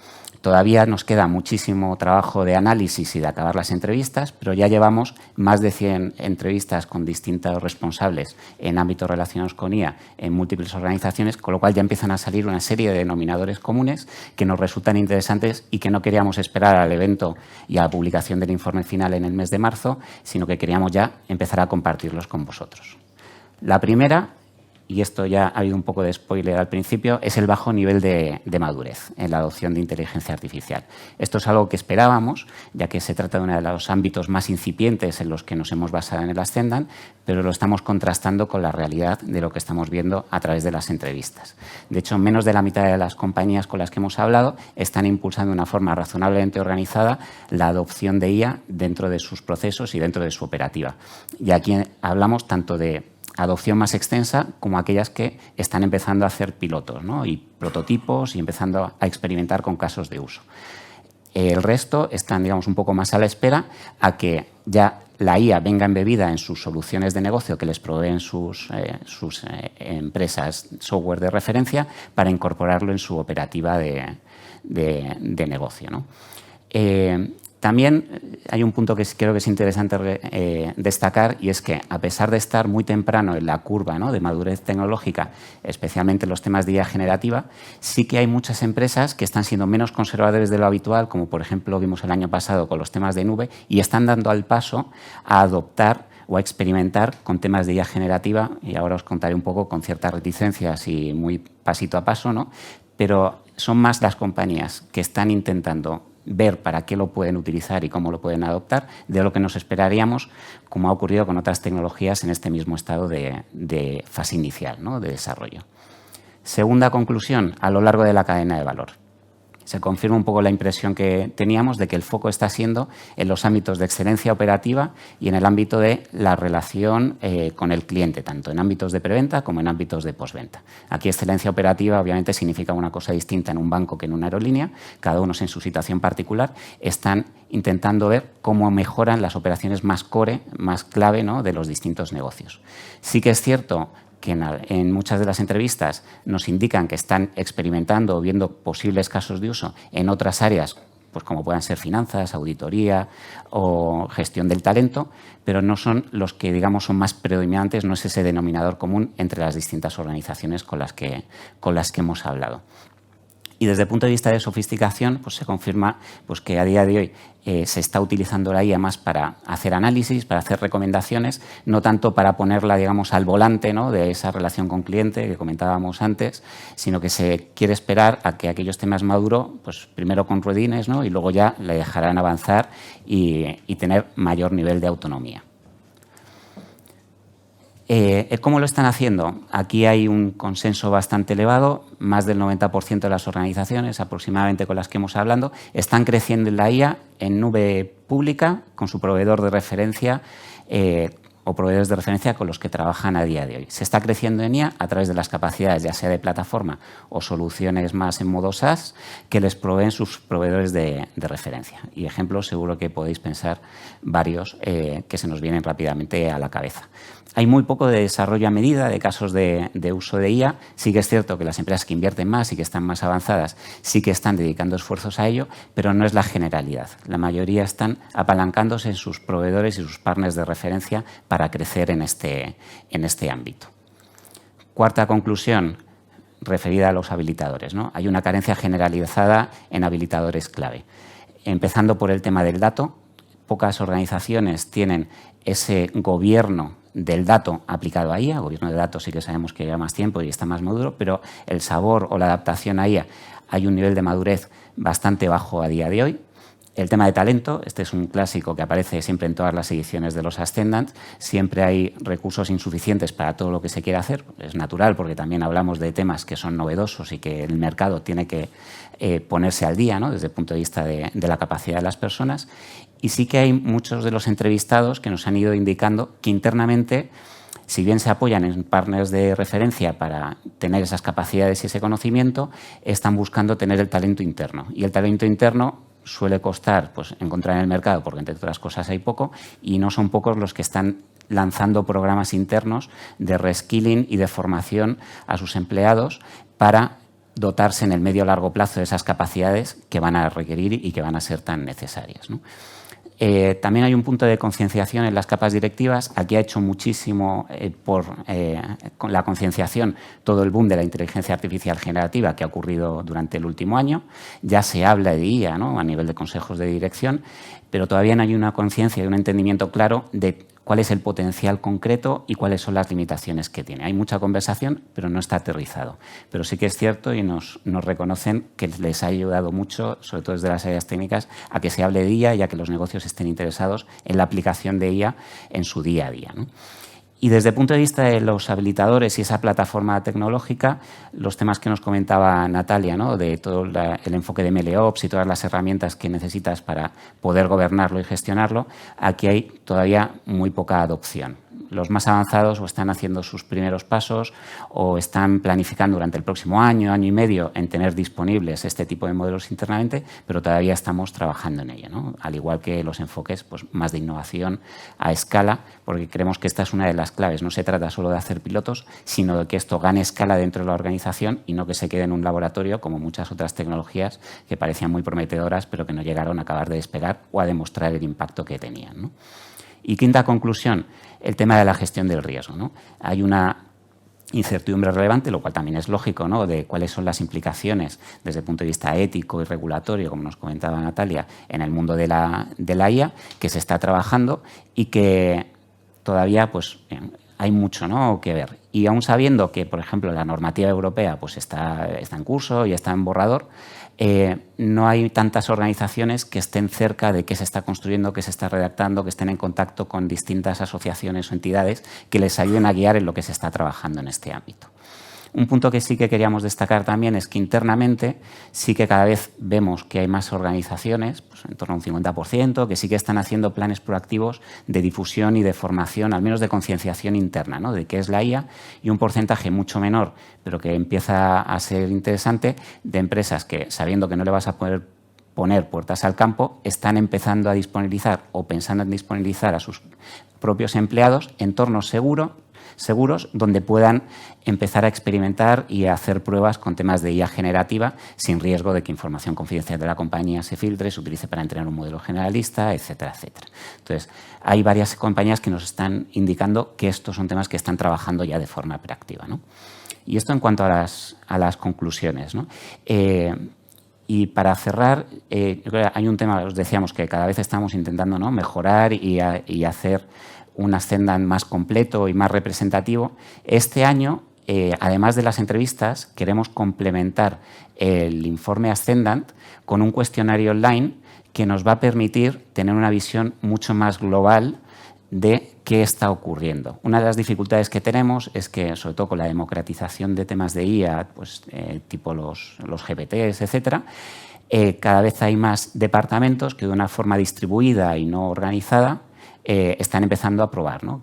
Todavía nos queda muchísimo trabajo de análisis y de acabar las entrevistas, pero ya llevamos más de 100 entrevistas con distintos responsables en ámbitos relacionados con IA en múltiples organizaciones, con lo cual ya empiezan a salir una serie de denominadores comunes que nos resultan interesantes y que no queríamos esperar al evento y a la publicación del informe final en el mes de marzo, sino que queríamos ya empezar a compartirlos con vosotros. La primera, y esto ya ha habido un poco de spoiler al principio, es el bajo nivel de madurez en la adopción de inteligencia artificial. Esto es algo que esperábamos, ya que se trata de uno de los ámbitos más incipientes en los que nos hemos basado en el Ascendant, pero lo estamos contrastando con la realidad de lo que estamos viendo a través de las entrevistas. De hecho, menos de la mitad de las compañías con las que hemos hablado están impulsando de una forma razonablemente organizada la adopción de IA dentro de sus procesos y dentro de su operativa. Y aquí hablamos tanto de adopción más extensa como aquellas que están empezando a hacer pilotos, ¿no? Y prototipos y empezando a experimentar con casos de uso. El resto están, digamos, un poco más a la espera a que ya la IA venga embebida en sus soluciones de negocio que les proveen sus empresas software de referencia para incorporarlo en su operativa de negocio, ¿no? También hay un punto que creo que es interesante destacar, y es que a pesar de estar muy temprano en la curva, ¿no?, de madurez tecnológica, especialmente en los temas de IA generativa, sí que hay muchas empresas que están siendo menos conservadores de lo habitual, como por ejemplo vimos el año pasado con los temas de nube, y están dando al paso a adoptar o a experimentar con temas de IA generativa, y ahora os contaré un poco con ciertas reticencias y muy pasito a paso, ¿no? Pero son más las compañías que están intentando ver para qué lo pueden utilizar y cómo lo pueden adoptar, de lo que nos esperaríamos, como ha ocurrido con otras tecnologías en este mismo estado de fase inicial, ¿no?, de desarrollo. Segunda conclusión, a lo largo de la cadena de valor. Se confirma un poco la impresión que teníamos de que el foco está siendo en los ámbitos de excelencia operativa y en el ámbito de la relación con el cliente, tanto en ámbitos de preventa como en ámbitos de postventa. Aquí excelencia operativa obviamente significa una cosa distinta en un banco que en una aerolínea, cada uno en su situación particular, están intentando ver cómo mejoran las operaciones más core, más clave, ¿no?, de los distintos negocios. Sí que es cierto que en muchas de las entrevistas nos indican que están experimentando o viendo posibles casos de uso en otras áreas, pues como puedan ser finanzas, auditoría o gestión del talento, pero no son los que, digamos, son más predominantes, no es ese denominador común entre las distintas organizaciones con las que hemos hablado. Y desde el punto de vista de sofisticación, pues se confirma pues, que a día de hoy se está utilizando la IA más para hacer análisis, para hacer recomendaciones, no tanto para ponerla, digamos, al volante, ¿no?, de esa relación con cliente que comentábamos antes, sino que se quiere esperar a que aquellos temas maduros, pues primero con ruedines, ¿no?, y luego ya le dejarán avanzar y tener mayor nivel de autonomía. ¿Cómo lo están haciendo? Aquí hay un consenso bastante elevado, más del 90% de las organizaciones, aproximadamente con las que hemos hablado, están creciendo en la IA en nube pública con su proveedor de referencia o proveedores de referencia con los que trabajan a día de hoy. Se está creciendo en IA a través de las capacidades, ya sea de plataforma o soluciones más en modo SaaS, que les proveen sus proveedores de referencia. Y ejemplos seguro que podéis pensar varios que se nos vienen rápidamente a la cabeza. Hay muy poco de desarrollo a medida de casos de uso de IA. Sí que es cierto que las empresas que invierten más y que están más avanzadas sí que están dedicando esfuerzos a ello, pero no es la generalidad. La mayoría están apalancándose en sus proveedores y sus partners de referencia para crecer en este ámbito. Cuarta conclusión, referida a los habilitadores, ¿no? Hay una carencia generalizada en habilitadores clave. Empezando por el tema del dato, pocas organizaciones tienen ese gobierno del dato aplicado a IA. Gobierno de datos sí que sabemos que lleva más tiempo y está más maduro, pero el sabor o la adaptación a IA hay un nivel de madurez bastante bajo a día de hoy. El tema de talento, este es un clásico que aparece siempre en todas las ediciones de los Ascendant. Siempre hay recursos insuficientes para todo lo que se quiere hacer. Es natural porque también hablamos de temas que son novedosos y que el mercado tiene que ponerse al día, ¿no?, desde el punto de vista de la capacidad de las personas. Y sí que hay muchos de los entrevistados que nos han ido indicando que internamente, si bien se apoyan en partners de referencia para tener esas capacidades y ese conocimiento, están buscando tener el talento interno. Y el talento interno suele costar pues, encontrar en el mercado, porque entre otras cosas hay poco, y no son pocos los que están lanzando programas internos de reskilling y de formación a sus empleados para dotarse en el medio o largo plazo de esas capacidades que van a requerir y que van a ser tan necesarias, ¿no? También hay un punto de concienciación en las capas directivas. Aquí ha hecho muchísimo con la concienciación todo el boom de la inteligencia artificial generativa que ha ocurrido durante el último año. Ya se habla de IA, ¿no?, a nivel de consejos de dirección, pero todavía no hay una conciencia y un entendimiento claro de cuál es el potencial concreto y cuáles son las limitaciones que tiene. Hay mucha conversación, pero no está aterrizado. Pero sí que es cierto y nos reconocen que les ha ayudado mucho, sobre todo desde las áreas técnicas, a que se hable de IA y a que los negocios estén interesados en la aplicación de IA en su día a día, ¿no? Y desde el punto de vista de los habilitadores y esa plataforma tecnológica, los temas que nos comentaba Natalia, ¿no?, de todo el enfoque de MLOps y todas las herramientas que necesitas para poder gobernarlo y gestionarlo, aquí hay todavía muy poca adopción. Los más avanzados o están haciendo sus primeros pasos o están planificando durante el próximo año, año y medio en tener disponibles este tipo de modelos internamente, pero todavía estamos trabajando en ello, ¿no? Al igual que los enfoques pues, más de innovación a escala, porque creemos que esta es una de las claves. No se trata solo de hacer pilotos, sino de que esto gane escala dentro de la organización y no que se quede en un laboratorio como muchas otras tecnologías que parecían muy prometedoras pero que no llegaron a acabar de despegar o a demostrar el impacto que tenían, ¿no? Y quinta conclusión, el tema de la gestión del riesgo, ¿no? Hay una incertidumbre relevante, lo cual también es lógico, ¿no?, de cuáles son las implicaciones desde el punto de vista ético y regulatorio, como nos comentaba Natalia, en el mundo de la IA, que se está trabajando y que todavía pues, hay mucho, ¿no?, que ver. Y aún sabiendo que, por ejemplo, la normativa europea pues, está en curso y está en borrador, no hay tantas organizaciones que estén cerca de qué se está construyendo, qué se está redactando, que estén en contacto con distintas asociaciones o entidades que les ayuden a guiar en lo que se está trabajando en este ámbito. Un punto que sí que queríamos destacar también es que internamente sí que cada vez vemos que hay más organizaciones, pues en torno a un 50%, que sí que están haciendo planes proactivos de difusión y de formación, al menos de concienciación interna, ¿no?, de qué es la IA, y un porcentaje mucho menor, pero que empieza a ser interesante, de empresas que, sabiendo que no le vas a poder poner puertas al campo, están empezando a disponibilizar o pensando en disponibilizar a sus propios empleados entornos seguros donde puedan empezar a experimentar y a hacer pruebas con temas de IA generativa sin riesgo de que información confidencial de la compañía se filtre, se utilice para entrenar un modelo generalista, etcétera, etcétera. Entonces, hay varias compañías que nos están indicando que estos son temas que están trabajando ya de forma proactiva, ¿no? Y esto en cuanto a las conclusiones, ¿no? Y para cerrar, yo creo que hay un tema, os decíamos, que cada vez estamos intentando, ¿no?, mejorar y hacer un Ascendant más completo y más representativo. Este año, además de las entrevistas, queremos complementar el informe Ascendant con un cuestionario online que nos va a permitir tener una visión mucho más global de qué está ocurriendo. Una de las dificultades que tenemos es que, sobre todo con la democratización de temas de IA, pues, tipo los GPTs, etcétera, cada vez hay más departamentos que de una forma distribuida y no organizada están empezando a probar, ¿no?,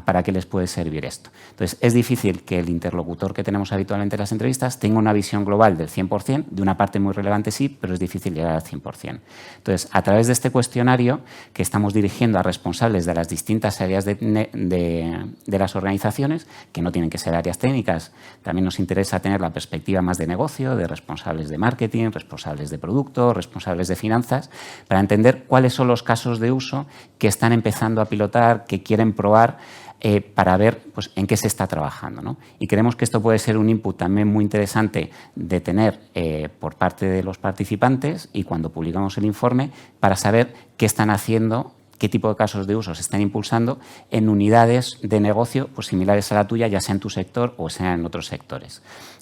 para qué les puede servir esto. Entonces, es difícil que el interlocutor que tenemos habitualmente en las entrevistas tenga una visión global del 100%, de una parte muy relevante sí, pero es difícil llegar al 100%. Entonces, a través de este cuestionario que estamos dirigiendo a responsables de las distintas áreas de las organizaciones, que no tienen que ser áreas técnicas, también nos interesa tener la perspectiva más de negocio, de responsables de marketing, responsables de producto, responsables de finanzas, para entender cuáles son los casos de uso que están empezando a pilotar, que quieren probar, para ver pues, en qué se está trabajando, ¿no? Y creemos que esto puede ser un input también muy interesante de tener por parte de los participantes y cuando publicamos el informe para saber qué están haciendo, qué tipo de casos de uso se están impulsando en unidades de negocio pues, similares a la tuya, ya sea en tu sector o sea en otros sectores.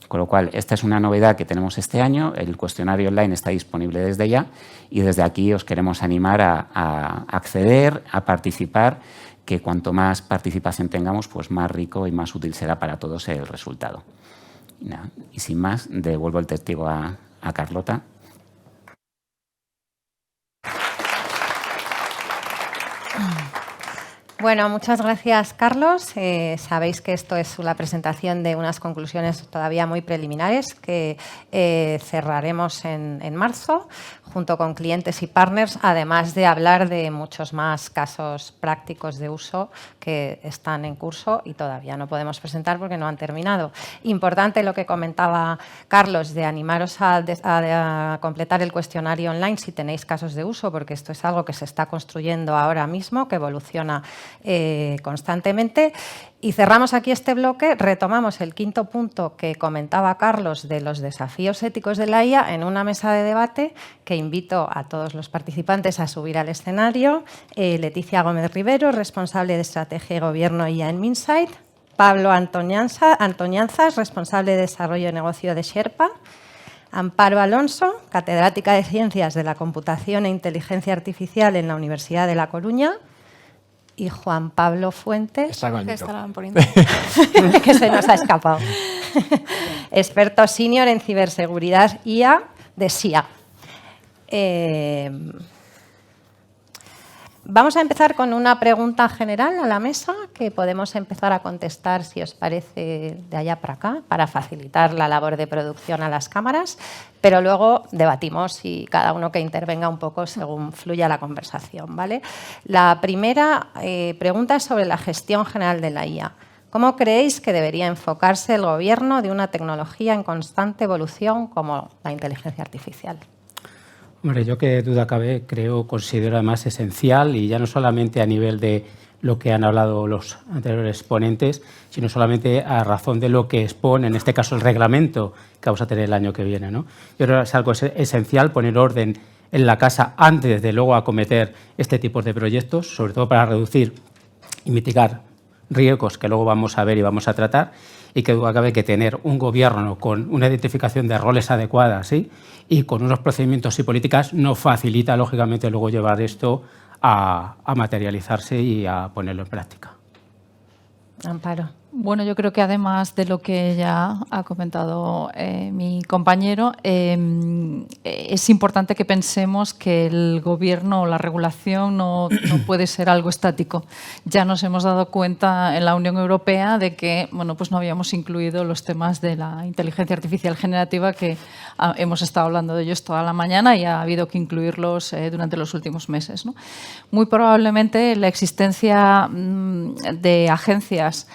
Con lo cual, esta es una novedad que tenemos este año. El cuestionario online está disponible desde ya y desde aquí os queremos animar a acceder, a participar, que cuanto más participación tengamos, pues más rico y más útil será para todos el resultado. Y sin más, devuelvo el testigo a Carlota. Bueno, muchas gracias, Carlos. Sabéis que esto es la presentación de unas conclusiones todavía muy preliminares que cerraremos en marzo junto con clientes y partners, además de hablar de muchos más casos prácticos de uso que están en curso y todavía no podemos presentar porque no han terminado. Importante lo que comentaba Carlos, de animaros a completar el cuestionario online si tenéis casos de uso, porque esto es algo que se está construyendo ahora mismo, que evoluciona constantemente. Y cerramos aquí este bloque, retomamos el quinto punto que comentaba Carlos de los desafíos éticos de la IA en una mesa de debate que invito a todos los participantes a subir al escenario. Leticia Gómez Rivero, responsable de Estrategia y Gobierno IA en Minsight. Pablo Antoñanzas, responsable de Desarrollo de Negocio de Sherpa. Amparo Alonso, catedrática de Ciencias de la Computación e Inteligencia Artificial en la Universidad de La Coruña. Y Juan Pablo Fuentes, que se nos ha escapado, experto senior en ciberseguridad IA de SIA. Vamos a empezar con una pregunta general a la mesa que podemos empezar a contestar, si os parece, de allá para acá, para facilitar la labor de producción a las cámaras, pero luego debatimos y cada uno que intervenga un poco según fluya la conversación, ¿vale? La primera pregunta es sobre la gestión general de la IA. ¿Cómo creéis que debería enfocarse el gobierno de una tecnología en constante evolución como la inteligencia artificial? Hombre, yo que duda cabe, considero además esencial, y ya no solamente a nivel de lo que han hablado los anteriores ponentes, sino solamente a razón de lo que expone, en este caso, el reglamento que vamos a tener el año que viene, ¿no? Yo creo que es algo esencial poner orden en la casa antes de luego acometer este tipo de proyectos, sobre todo para reducir y mitigar riesgos que luego vamos a ver y vamos a tratar, y que duda cabe que tener un gobierno con una identificación de roles adecuadas, ¿sí?, y con unos procedimientos y políticas no facilita, lógicamente, luego llevar esto a materializarse y a ponerlo en práctica. Amparo. Bueno, yo creo que además de lo que ya ha comentado mi compañero, es importante que pensemos que el gobierno o la regulación no puede ser algo estático. Ya nos hemos dado cuenta en la Unión Europea de que bueno, pues no habíamos incluido los temas de la inteligencia artificial generativa, que hemos estado hablando de ellos toda la mañana y ha habido que incluirlos durante los últimos meses, ¿no? Muy probablemente la existencia de agencias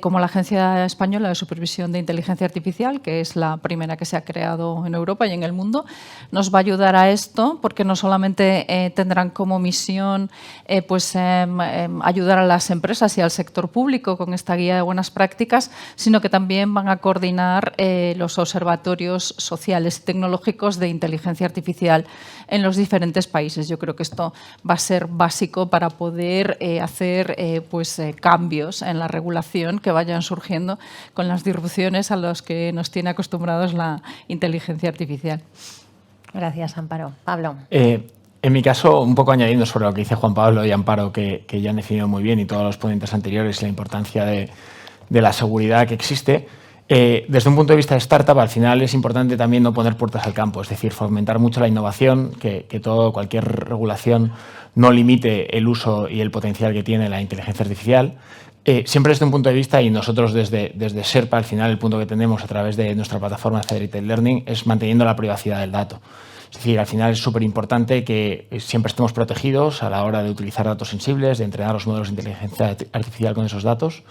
como la Agencia Española de Supervisión de Inteligencia Artificial, que es la primera que se ha creado en Europa y en el mundo, nos va a ayudar a esto, porque no solamente tendrán como misión ayudar a las empresas y al sector público con esta guía de buenas prácticas, sino que también van a coordinar los observatorios sociales y tecnológicos de inteligencia artificial en los diferentes países. Yo creo que esto va a ser básico para poder hacer cambios en la regulación que vayan surgiendo con las disrupciones a las que nos tiene acostumbrados la inteligencia artificial. Gracias, Amparo. Pablo. En mi caso, un poco añadiendo sobre lo que dice Juan Pablo y Amparo, que ya han definido muy bien, y todos los ponentes anteriores, la importancia de la seguridad que existe. Desde un punto de vista de startup, al final es importante también no poner puertas al campo, es decir, fomentar mucho la innovación, que cualquier regulación no limite el uso y el potencial que tiene la inteligencia artificial. Siempre desde un punto de vista, y nosotros desde Sherpa, al final el punto que tenemos a través de nuestra plataforma Federated Learning es manteniendo la privacidad del dato. Es decir, al final es súper importante que siempre estemos protegidos a la hora de utilizar datos sensibles, de entrenar los modelos de inteligencia artificial con esos datos.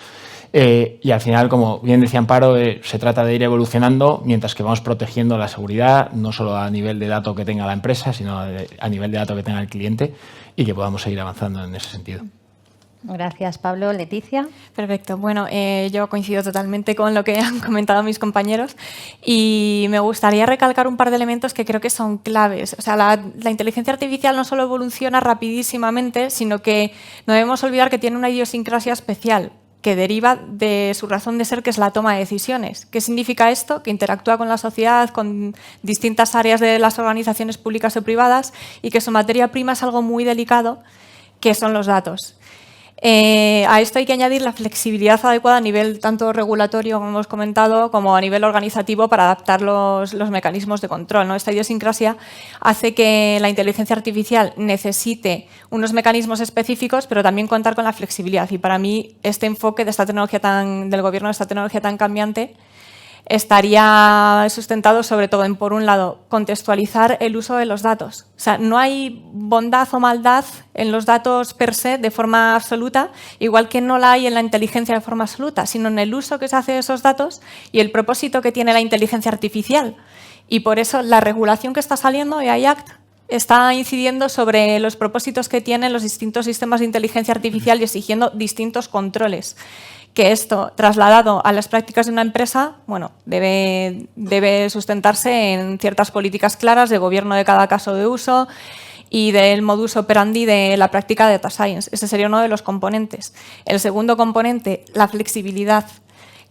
Y al final, como bien decía Amparo, se trata de ir evolucionando mientras que vamos protegiendo la seguridad, no solo a nivel de dato que tenga la empresa, sino a nivel de dato que tenga el cliente, y que podamos seguir avanzando en ese sentido. Gracias, Pablo. Leticia. Perfecto. Bueno, yo coincido totalmente con lo que han comentado mis compañeros y me gustaría recalcar un par de elementos que creo que son claves. O sea, la inteligencia artificial no solo evoluciona rapidísimamente, sino que no debemos olvidar que tiene una idiosincrasia especial que deriva de su razón de ser, que es la toma de decisiones. ¿Qué significa esto? Que interactúa con la sociedad, con distintas áreas de las organizaciones públicas o privadas, y que su materia prima es algo muy delicado, que son los datos. A esto hay que añadir la flexibilidad adecuada a nivel tanto regulatorio, como hemos comentado, como a nivel organizativo para adaptar los mecanismos de control, ¿no? Esta idiosincrasia hace que la inteligencia artificial necesite unos mecanismos específicos, pero también contar con la flexibilidad. Y para mí, este enfoque de esta tecnología del gobierno de esta tecnología tan cambiante estaría sustentado sobre todo en, por un lado, contextualizar el uso de los datos. O sea, no hay bondad o maldad en los datos per se de forma absoluta, igual que no la hay en la inteligencia de forma absoluta, sino en el uso que se hace de esos datos y el propósito que tiene la inteligencia artificial. Y por eso la regulación que está saliendo, AI Act, está incidiendo sobre los propósitos que tienen los distintos sistemas de inteligencia artificial y exigiendo distintos controles. Que esto, trasladado a las prácticas de una empresa, bueno, debe sustentarse en ciertas políticas claras de gobierno de cada caso de uso y del modus operandi de la práctica de data science. Ese sería uno de los componentes. El segundo componente, la flexibilidad.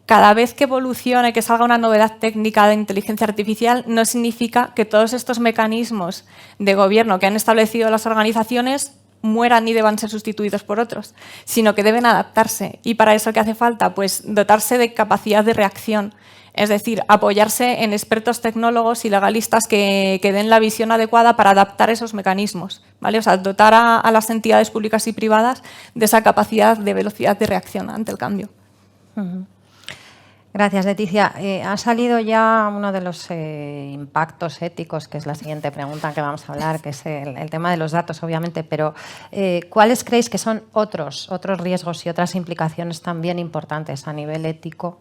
Cada vez que evolucione, que salga una novedad técnica de inteligencia artificial, no significa que todos estos mecanismos de gobierno que han establecido las organizaciones mueran ni deban ser sustituidos por otros, sino que deben adaptarse. ¿Y para eso qué hace falta? Pues dotarse de capacidad de reacción, es decir, apoyarse en expertos tecnólogos y legalistas que den la visión adecuada para adaptar esos mecanismos, ¿vale? O sea, dotar a las entidades públicas y privadas de esa capacidad de velocidad de reacción ante el cambio. Gracias, Leticia. Ha salido ya uno de los impactos éticos, que es la siguiente pregunta que vamos a hablar, que es el tema de los datos, obviamente, pero ¿cuáles creéis que son otros riesgos y otras implicaciones también importantes a nivel ético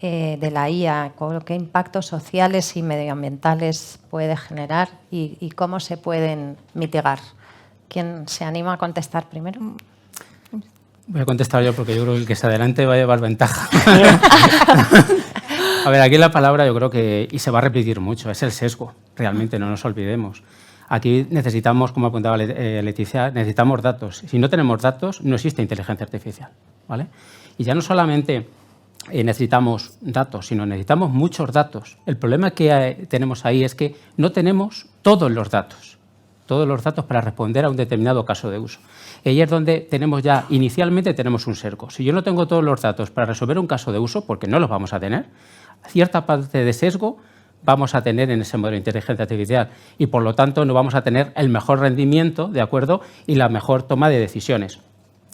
de la IA? ¿Qué impactos sociales y medioambientales puede generar y cómo se pueden mitigar? ¿Quién se anima a contestar primero? Voy a contestar yo porque yo creo que el que se adelante va a llevar ventaja. A ver, aquí la palabra yo creo que, y se va a repetir mucho, es el sesgo. Realmente no nos olvidemos. Aquí necesitamos, como apuntaba Leticia, necesitamos datos. Si no tenemos datos, no existe inteligencia artificial, ¿vale? Y ya no solamente necesitamos datos, sino necesitamos muchos datos. El problema que tenemos ahí es que no tenemos todos los datos para responder a un determinado caso de uso. Y ahí es donde inicialmente tenemos un sesgo. Si yo no tengo todos los datos para resolver un caso de uso, porque no los vamos a tener, cierta parte de sesgo vamos a tener en ese modelo de inteligencia artificial y, por lo tanto, no vamos a tener el mejor rendimiento, ¿de acuerdo?, y la mejor toma de decisiones.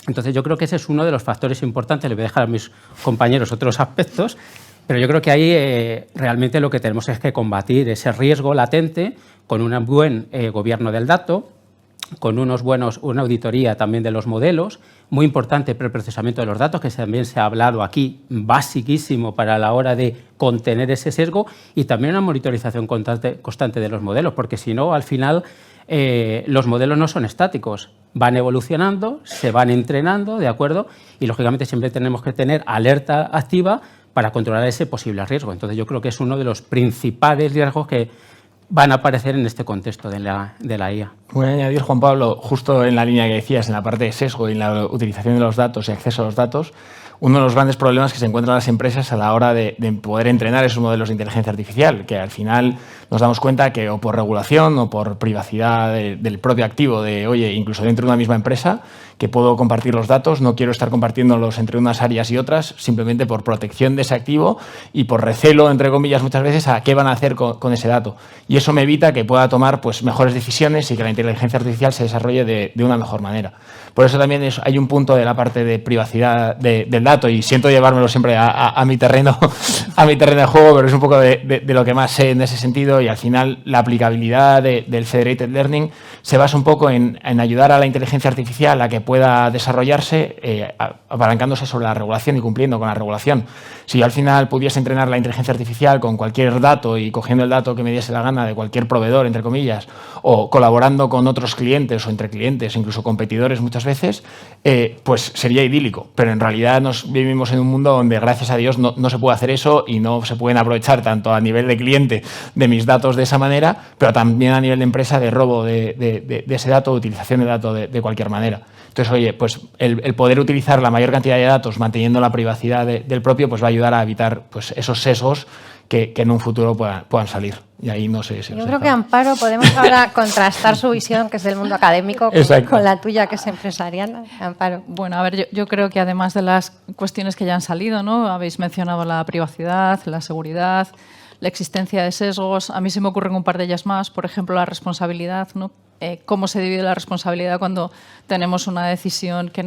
Entonces, yo creo que ese es uno de los factores importantes. Le voy a dejar a mis compañeros otros aspectos, pero yo creo que ahí realmente lo que tenemos es que combatir ese riesgo latente con un buen gobierno del dato, con una auditoría también de los modelos, muy importante preprocesamiento de los datos, que también se ha hablado aquí, basiquísimo para la hora de contener ese sesgo, y también una monitorización constante de los modelos, porque si no, al final, los modelos no son estáticos, van evolucionando, se van entrenando, ¿de acuerdo? Y, lógicamente, siempre tenemos que tener alerta activa para controlar ese posible riesgo. Entonces, yo creo que es uno de los principales riesgos que van a aparecer en este contexto de la IA. Voy a añadir, Juan Pablo, justo en la línea que decías, en la parte de sesgo y en la utilización de los datos y acceso a los datos, uno de los grandes problemas que se encuentran las empresas a la hora de poder entrenar esos modelos de inteligencia artificial, que al final nos damos cuenta que o por regulación o por privacidad del propio activo, oye, incluso dentro de una misma empresa, que puedo compartir los datos, no quiero estar compartiéndolos entre unas áreas y otras, simplemente por protección de ese activo y por recelo, entre comillas, muchas veces, a qué van a hacer con ese dato. Y eso me evita que pueda tomar mejores decisiones y que la inteligencia artificial se desarrolle de una mejor manera. Por eso también hay un punto de la parte de privacidad del dato, y siento llevármelo siempre a mi terreno de juego, pero es un poco de lo que más sé en ese sentido, y al final la aplicabilidad del Federated Learning se basa un poco en ayudar a la inteligencia artificial a que pueda desarrollarse apalancándose sobre la regulación y cumpliendo con la regulación. Si yo al final pudiese entrenar la inteligencia artificial con cualquier dato y cogiendo el dato que me diese la gana de cualquier proveedor, entre comillas, o colaborando con otros clientes o entre clientes, incluso competidores muchas veces, pues sería idílico. Pero en realidad vivimos en un mundo donde, gracias a Dios, no se puede hacer eso y no se pueden aprovechar tanto a nivel de cliente de mis datos de esa manera, pero también a nivel de empresa de robo de ese dato, de utilización de datos de cualquier manera. Entonces, oye, pues el poder utilizar la mayor cantidad de datos manteniendo la privacidad del propio, pues va a ayudar a evitar pues, esos sesgos que en un futuro puedan salir. Y ahí no sé si yo creo que, Amparo, podemos ahora contrastar su visión, que es del mundo académico, con la tuya, que es empresarial. Amparo. Bueno, a ver, yo creo que además de las cuestiones que ya han salido, ¿no? Habéis mencionado la privacidad, la seguridad, la existencia de sesgos. A mí se me ocurren un par de ellas más. Por ejemplo, la responsabilidad, ¿no? Cómo se divide la responsabilidad cuando tenemos una decisión que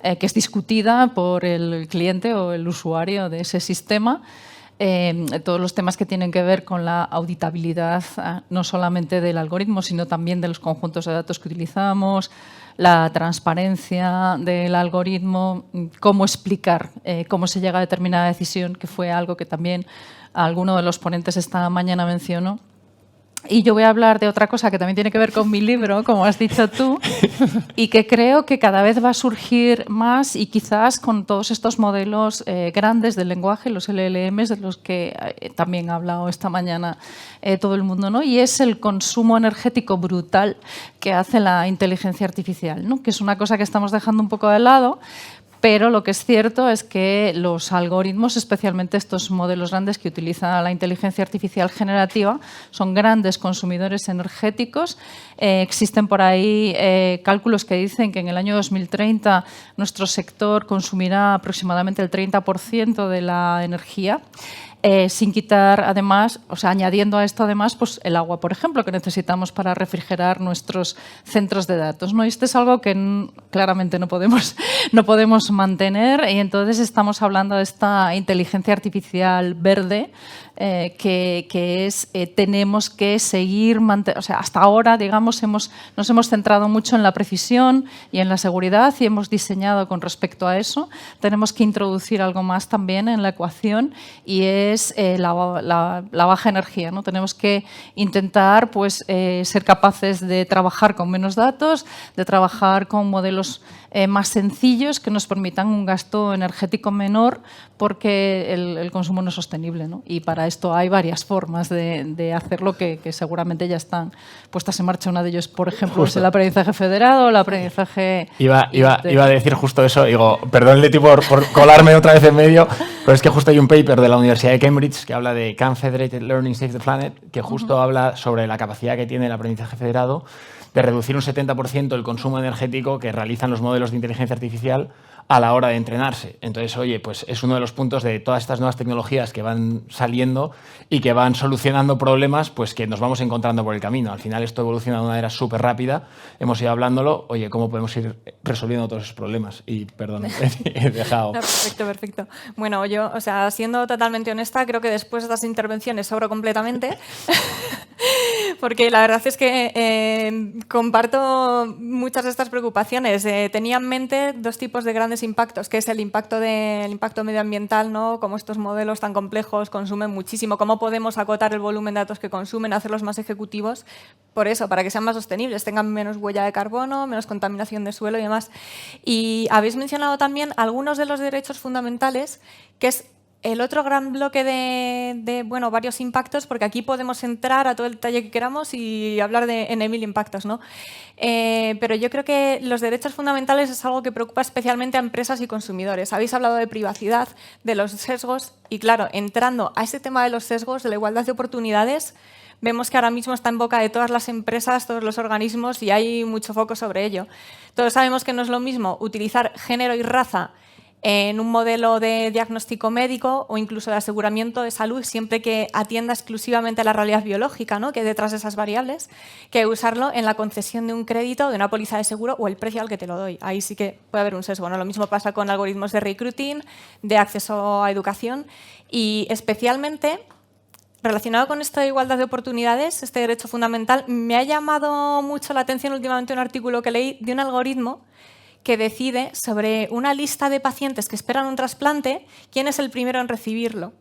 es discutida por el cliente o el usuario de ese sistema. Todos los temas que tienen que ver con la auditabilidad, no solamente del algoritmo, sino también de los conjuntos de datos que utilizamos, la transparencia del algoritmo, cómo explicar cómo se llega a determinada decisión, que fue algo que también alguno de los ponentes esta mañana mencionó. Y yo voy a hablar de otra cosa que también tiene que ver con mi libro, como has dicho tú, y que creo que cada vez va a surgir más y quizás con todos estos modelos grandes del lenguaje, los LLMs, de los que también ha hablado esta mañana todo el mundo, ¿no? Y es el consumo energético brutal que hace la inteligencia artificial, ¿no? Que es una cosa que estamos dejando un poco de lado. Pero lo que es cierto es que los algoritmos, especialmente estos modelos grandes que utilizan la inteligencia artificial generativa, son grandes consumidores energéticos. Existen por ahí cálculos que dicen que en el año 2030 nuestro sector consumirá aproximadamente el 30% de la energía. Sin quitar, además, o sea, añadiendo a esto, además, pues el agua, por ejemplo, que necesitamos para refrigerar nuestros centros de datos, ¿no? Y esto es algo que claramente no podemos mantener, y entonces estamos hablando de esta inteligencia artificial verde que es tenemos que seguir o sea, hasta ahora, digamos, nos hemos centrado mucho en la precisión y en la seguridad y hemos diseñado con respecto a eso. Tenemos que introducir algo más también en la ecuación y es la baja energía, ¿no? Tenemos que intentar pues, ser capaces de trabajar con menos datos, de trabajar con modelos más sencillos que nos permitan un gasto energético menor porque el consumo no es sostenible, ¿no? Y para esto hay varias formas de hacerlo que seguramente ya están puestas en marcha. Una de ellos, por ejemplo, es el aprendizaje federado, el aprendizaje... Iba a decir justo eso. Digo, perdón, Leti, por colarme otra vez en medio, pero es que justo hay un paper de la Universidad de Cambridge que habla de Can Federated Learning Save the Planet, que justo habla sobre la capacidad que tiene el aprendizaje federado de reducir un 70% el consumo energético que realizan los modelos de inteligencia artificial a la hora de entrenarse. Entonces, oye, pues es uno de los puntos de todas estas nuevas tecnologías que van saliendo y que van solucionando problemas pues que nos vamos encontrando por el camino. Al final esto evoluciona de una manera súper rápida. Hemos ido hablándolo. Oye, ¿cómo podemos ir resolviendo todos esos problemas? Y, perdón, he dejado... No, perfecto. Bueno, yo, o sea, siendo totalmente honesta, creo que después de estas intervenciones sobro completamente. Porque la verdad es que comparto muchas de estas preocupaciones. Tenía en mente dos tipos de grandes impactos, que es el impacto medioambiental, ¿no? Cómo estos modelos tan complejos consumen muchísimo, cómo podemos acotar el volumen de datos que consumen, hacerlos más ejecutivos, por eso, para que sean más sostenibles, tengan menos huella de carbono, menos contaminación de suelo y demás. Y habéis mencionado también algunos de los derechos fundamentales, que es el otro gran bloque de varios impactos, porque aquí podemos entrar a todo el detalle que queramos y hablar de N mil impactos, ¿no? Pero yo creo que los derechos fundamentales es algo que preocupa especialmente a empresas y consumidores. Habéis hablado de privacidad, de los sesgos, y claro, entrando a ese tema de los sesgos, de la igualdad de oportunidades, vemos que ahora mismo está en boca de todas las empresas, todos los organismos, y hay mucho foco sobre ello. Todos sabemos que no es lo mismo utilizar género y raza en un modelo de diagnóstico médico o incluso de aseguramiento de salud, siempre que atienda exclusivamente a la realidad biológica, ¿no? Que hay detrás de esas variables, que usarlo en la concesión de un crédito, de una póliza de seguro o el precio al que te lo doy. Ahí sí que puede haber un sesgo, ¿no? Lo mismo pasa con algoritmos de recruiting, de acceso a educación y especialmente relacionado con esta igualdad de oportunidades, este derecho fundamental, me ha llamado mucho la atención últimamente un artículo que leí de un algoritmo que decide sobre una lista de pacientes que esperan un trasplante, quién es el primero en recibirlo. O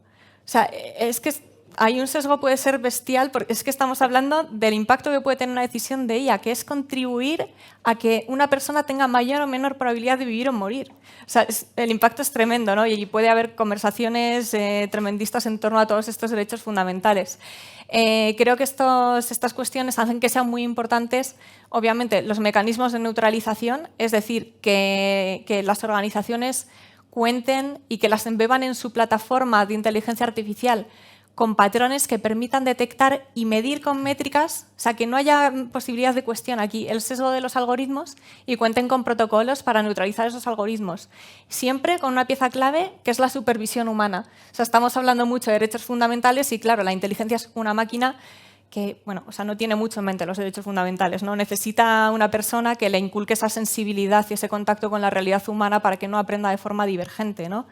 sea, es que hay un sesgo, puede ser bestial, porque es que estamos hablando del impacto que puede tener una decisión de IA, que es contribuir a que una persona tenga mayor o menor probabilidad de vivir o morir. O sea, el impacto es tremendo, ¿no? Y puede haber conversaciones tremendistas en torno a todos estos derechos fundamentales. Creo que estas cuestiones hacen que sean muy importantes, obviamente, los mecanismos de neutralización, es decir, que las organizaciones cuenten y que las embeban en su plataforma de inteligencia artificial con patrones que permitan detectar y medir con métricas, o sea, que no haya posibilidad de cuestión aquí el sesgo de los algoritmos y cuenten con protocolos para neutralizar esos algoritmos. Siempre con una pieza clave que es la supervisión humana. O sea, estamos hablando mucho de derechos fundamentales y, claro, la inteligencia es una máquina que, bueno, o sea, no tiene mucho en mente los derechos fundamentales, ¿no? Necesita una persona que le inculque esa sensibilidad y ese contacto con la realidad humana para que no aprenda de forma divergente, ¿no?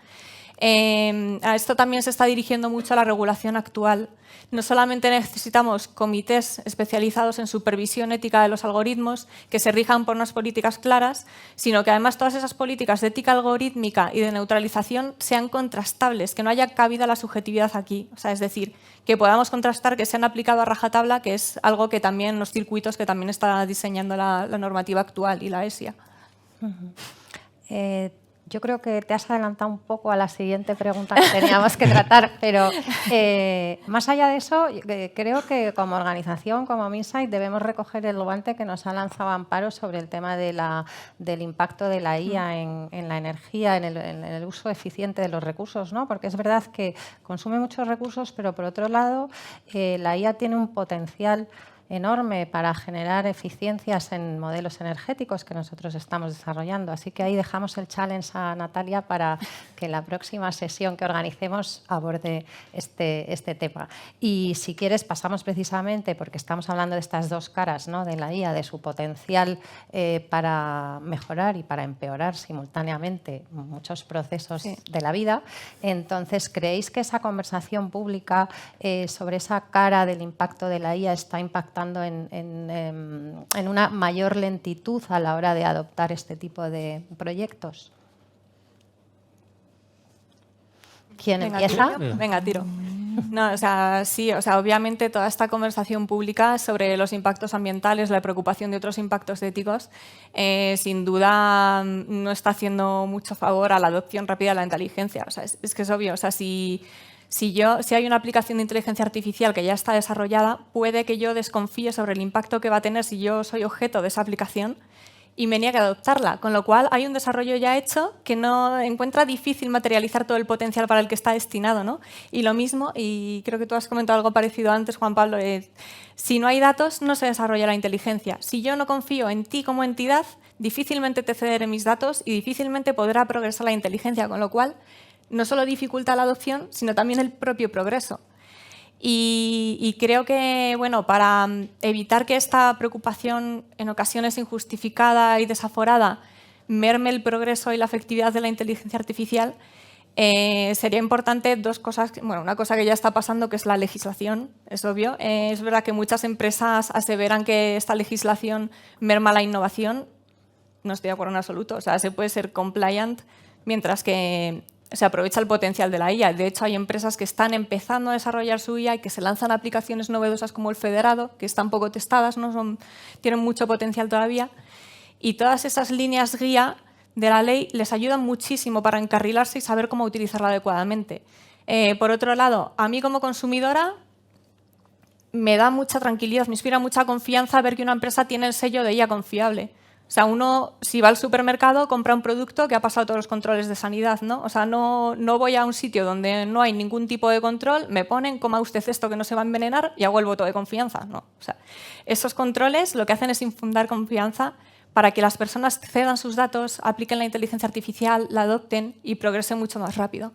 A esto también se está dirigiendo mucho a la regulación actual. No solamente necesitamos comités especializados en supervisión ética de los algoritmos que se rijan por unas políticas claras, sino que además todas esas políticas de ética algorítmica y de neutralización sean contrastables, que no haya cabida la subjetividad aquí. O sea, es decir, que podamos contrastar que se han aplicado a rajatabla, que es algo que también los circuitos que también está diseñando la normativa actual y la ESIA. Yo creo que te has adelantado un poco a la siguiente pregunta que teníamos que tratar, pero más allá de eso, creo que como organización, como Minsight, debemos recoger el guante que nos ha lanzado Amparo sobre el tema del impacto de la IA en la energía, en el uso eficiente de los recursos, ¿no? Porque es verdad que consume muchos recursos, pero por otro lado, la IA tiene un potencial enorme para generar eficiencias en modelos energéticos que nosotros estamos desarrollando. Así que ahí dejamos el challenge a Natalia para que la próxima sesión que organicemos aborde este tema. Y si quieres pasamos precisamente, porque estamos hablando de estas dos caras, ¿no?, de la IA, de su potencial para mejorar y para empeorar simultáneamente muchos procesos de la vida. Entonces, ¿creéis que esa conversación pública sobre esa cara del impacto de la IA está impactando en una mayor lentitud a la hora de adoptar este tipo de proyectos? ¿Quién empieza? Venga, tiro. No, o sea, sí, o sea, obviamente toda esta conversación pública sobre los impactos ambientales, la preocupación de otros impactos éticos, sin duda no está haciendo mucho favor a la adopción rápida de la inteligencia. O sea, es que es obvio, o sea, si hay una aplicación de inteligencia artificial que ya está desarrollada, puede que yo desconfíe sobre el impacto que va a tener si yo soy objeto de esa aplicación y me niegue a adoptarla. Con lo cual, hay un desarrollo ya hecho que no encuentra difícil materializar todo el potencial para el que está destinado, ¿no? Y lo mismo, y creo que tú has comentado algo parecido antes, Juan Pablo, si no hay datos, no se desarrolla la inteligencia. Si yo no confío en ti como entidad, difícilmente te cederé mis datos y difícilmente podrá progresar la inteligencia, con lo cual no solo dificulta la adopción, sino también el propio progreso. Y creo que, bueno, para evitar que esta preocupación en ocasiones injustificada y desaforada merme el progreso y la efectividad de la inteligencia artificial, sería importante dos cosas. Bueno, una cosa que ya está pasando, que es la legislación, es obvio. Es verdad que muchas empresas aseveran que esta legislación merma la innovación. No estoy de acuerdo en absoluto. O sea, se puede ser compliant mientras que se aprovecha el potencial de la IA. De hecho, hay empresas que están empezando a desarrollar su IA y que se lanzan aplicaciones novedosas como el federado, que están poco testadas, tienen mucho potencial todavía. Y todas esas líneas guía de la ley les ayudan muchísimo para encarrilarse y saber cómo utilizarla adecuadamente. Por otro lado, a mí como consumidora me da mucha tranquilidad, me inspira mucha confianza ver que una empresa tiene el sello de IA confiable. O sea, uno, si va al supermercado, compra un producto que ha pasado todos los controles de sanidad, ¿no? O sea, no voy a un sitio donde no hay ningún tipo de control, me ponen, coma usted esto que no se va a envenenar y hago el voto de confianza, ¿no? O sea, esos controles lo que hacen es infundar confianza para que las personas cedan sus datos, apliquen la inteligencia artificial, la adopten y progresen mucho más rápido.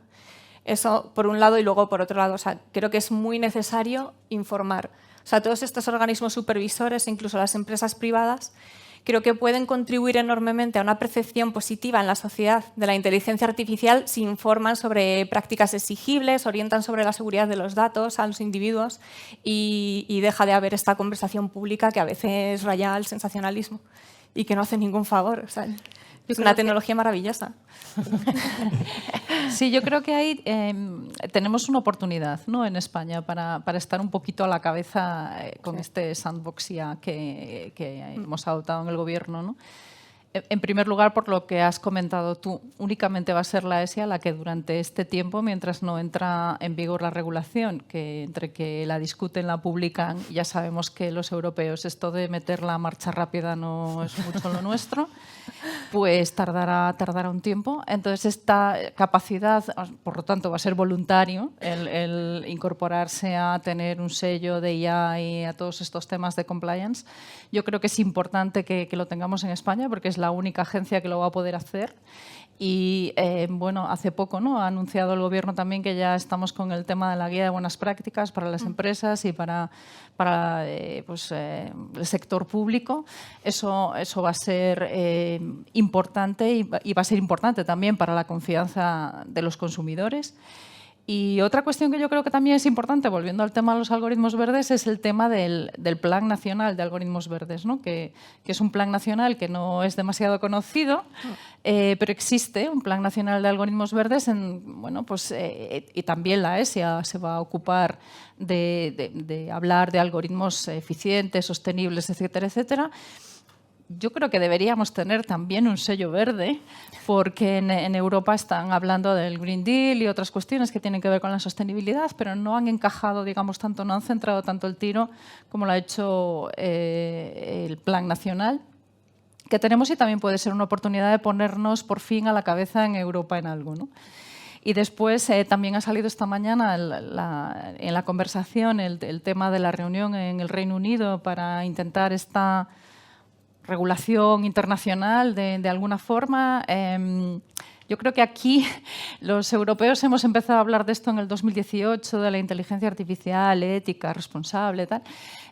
Eso por un lado, y luego por otro lado, o sea, creo que es muy necesario informar. O sea, todos estos organismos supervisores, incluso las empresas privadas, creo que pueden contribuir enormemente a una percepción positiva en la sociedad de la inteligencia artificial si informan sobre prácticas exigibles, orientan sobre la seguridad de los datos a los individuos y deja de haber esta conversación pública que a veces raya al sensacionalismo y que no hace ningún favor. O sea, es una tecnología maravillosa. Sí, yo creo que ahí tenemos una oportunidad, ¿no?, en España para estar un poquito a la cabeza con este sandbox ya que hemos adoptado en el Gobierno, ¿no? En primer lugar, por lo que has comentado tú, únicamente va a ser la ESIA la que durante este tiempo, mientras no entra en vigor la regulación, que entre que la discuten, la publican, ya sabemos que los europeos esto de meter la marcha rápida no es mucho lo nuestro, pues tardará un tiempo. Entonces, esta capacidad, por lo tanto, va a ser voluntario el incorporarse a tener un sello de IA y a todos estos temas de compliance. Yo creo que es importante que lo tengamos en España porque es la única agencia que lo va a poder hacer. Y bueno, hace poco, ¿no?, ha anunciado el Gobierno también que ya estamos con el tema de la guía de buenas prácticas para las empresas y para el sector público. Eso va a ser importante y va a ser importante también para la confianza de los consumidores. Y otra cuestión que yo creo que también es importante, volviendo al tema de los algoritmos verdes, es el tema del Plan Nacional de Algoritmos Verdes, ¿no?, que es un plan nacional que no es demasiado conocido, pero existe un Plan Nacional de Algoritmos Verdes. Y también la ESIA se va a ocupar de hablar de algoritmos eficientes, sostenibles, etcétera, etcétera. Yo creo que deberíamos tener también un sello verde, porque en Europa están hablando del Green Deal y otras cuestiones que tienen que ver con la sostenibilidad, pero no han encajado, digamos, tanto, no han centrado tanto el tiro como lo ha hecho el Plan Nacional que tenemos, y también puede ser una oportunidad de ponernos por fin a la cabeza en Europa en algo, ¿no? Y después también ha salido esta mañana en la conversación el tema de la reunión en el Reino Unido para intentar esta regulación internacional de alguna forma. Yo creo que aquí los europeos hemos empezado a hablar de esto en el 2018, de la inteligencia artificial, ética, responsable, tal.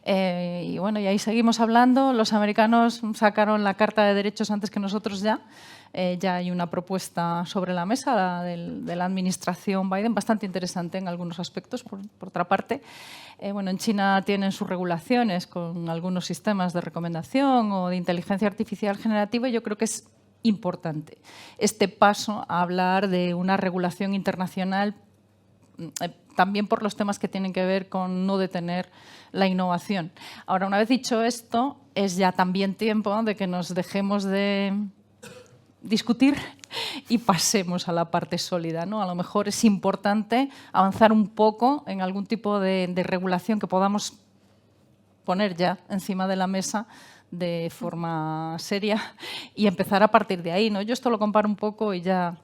Y bueno, y ahí seguimos hablando. Los americanos sacaron la Carta de Derechos antes que nosotros ya. Ya hay una propuesta sobre la mesa de la administración Biden, bastante interesante en algunos aspectos, por otra parte. Bueno, en China tienen sus regulaciones con algunos sistemas de recomendación o de inteligencia artificial generativa, y yo creo que es importante este paso a hablar de una regulación internacional, también por los temas que tienen que ver con no detener la innovación. Ahora, una vez dicho esto, es ya también tiempo de que nos dejemos de discutir y pasemos a la parte sólida, ¿no? A lo mejor es importante avanzar un poco en algún tipo de regulación que podamos poner ya encima de la mesa de forma seria y empezar a partir de ahí, ¿no? Yo esto lo comparo un poco y ya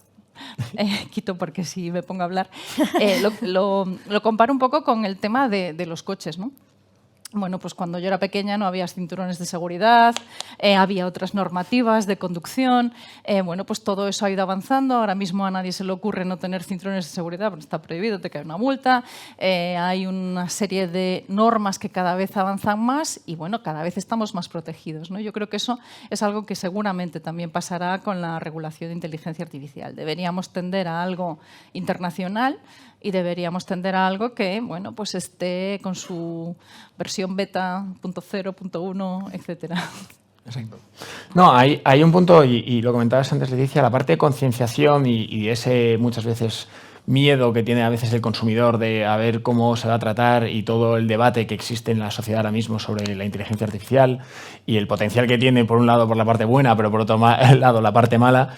quito porque si me pongo a hablar. Lo comparo un poco con el tema de los coches, ¿no? Bueno, pues cuando yo era pequeña no había cinturones de seguridad, había otras normativas de conducción. Bueno, pues todo eso ha ido avanzando. Ahora mismo a nadie se le ocurre no tener cinturones de seguridad porque está prohibido, te cae una multa. Hay una serie de normas que cada vez avanzan más y, bueno, cada vez estamos más protegidos, ¿no? Yo creo que eso es algo que seguramente también pasará con la regulación de inteligencia artificial. Deberíamos tender a algo internacional y deberíamos tender a algo que, bueno, pues esté con su versión beta, .0, .1, etcétera. Exacto. No, hay un punto, y lo comentabas antes, Leticia, la parte de concienciación y ese muchas veces miedo que tiene a veces el consumidor de a ver cómo se va a tratar, y todo el debate que existe en la sociedad ahora mismo sobre la inteligencia artificial y el potencial que tiene, por un lado, por la parte buena, pero por otro lado, la parte mala,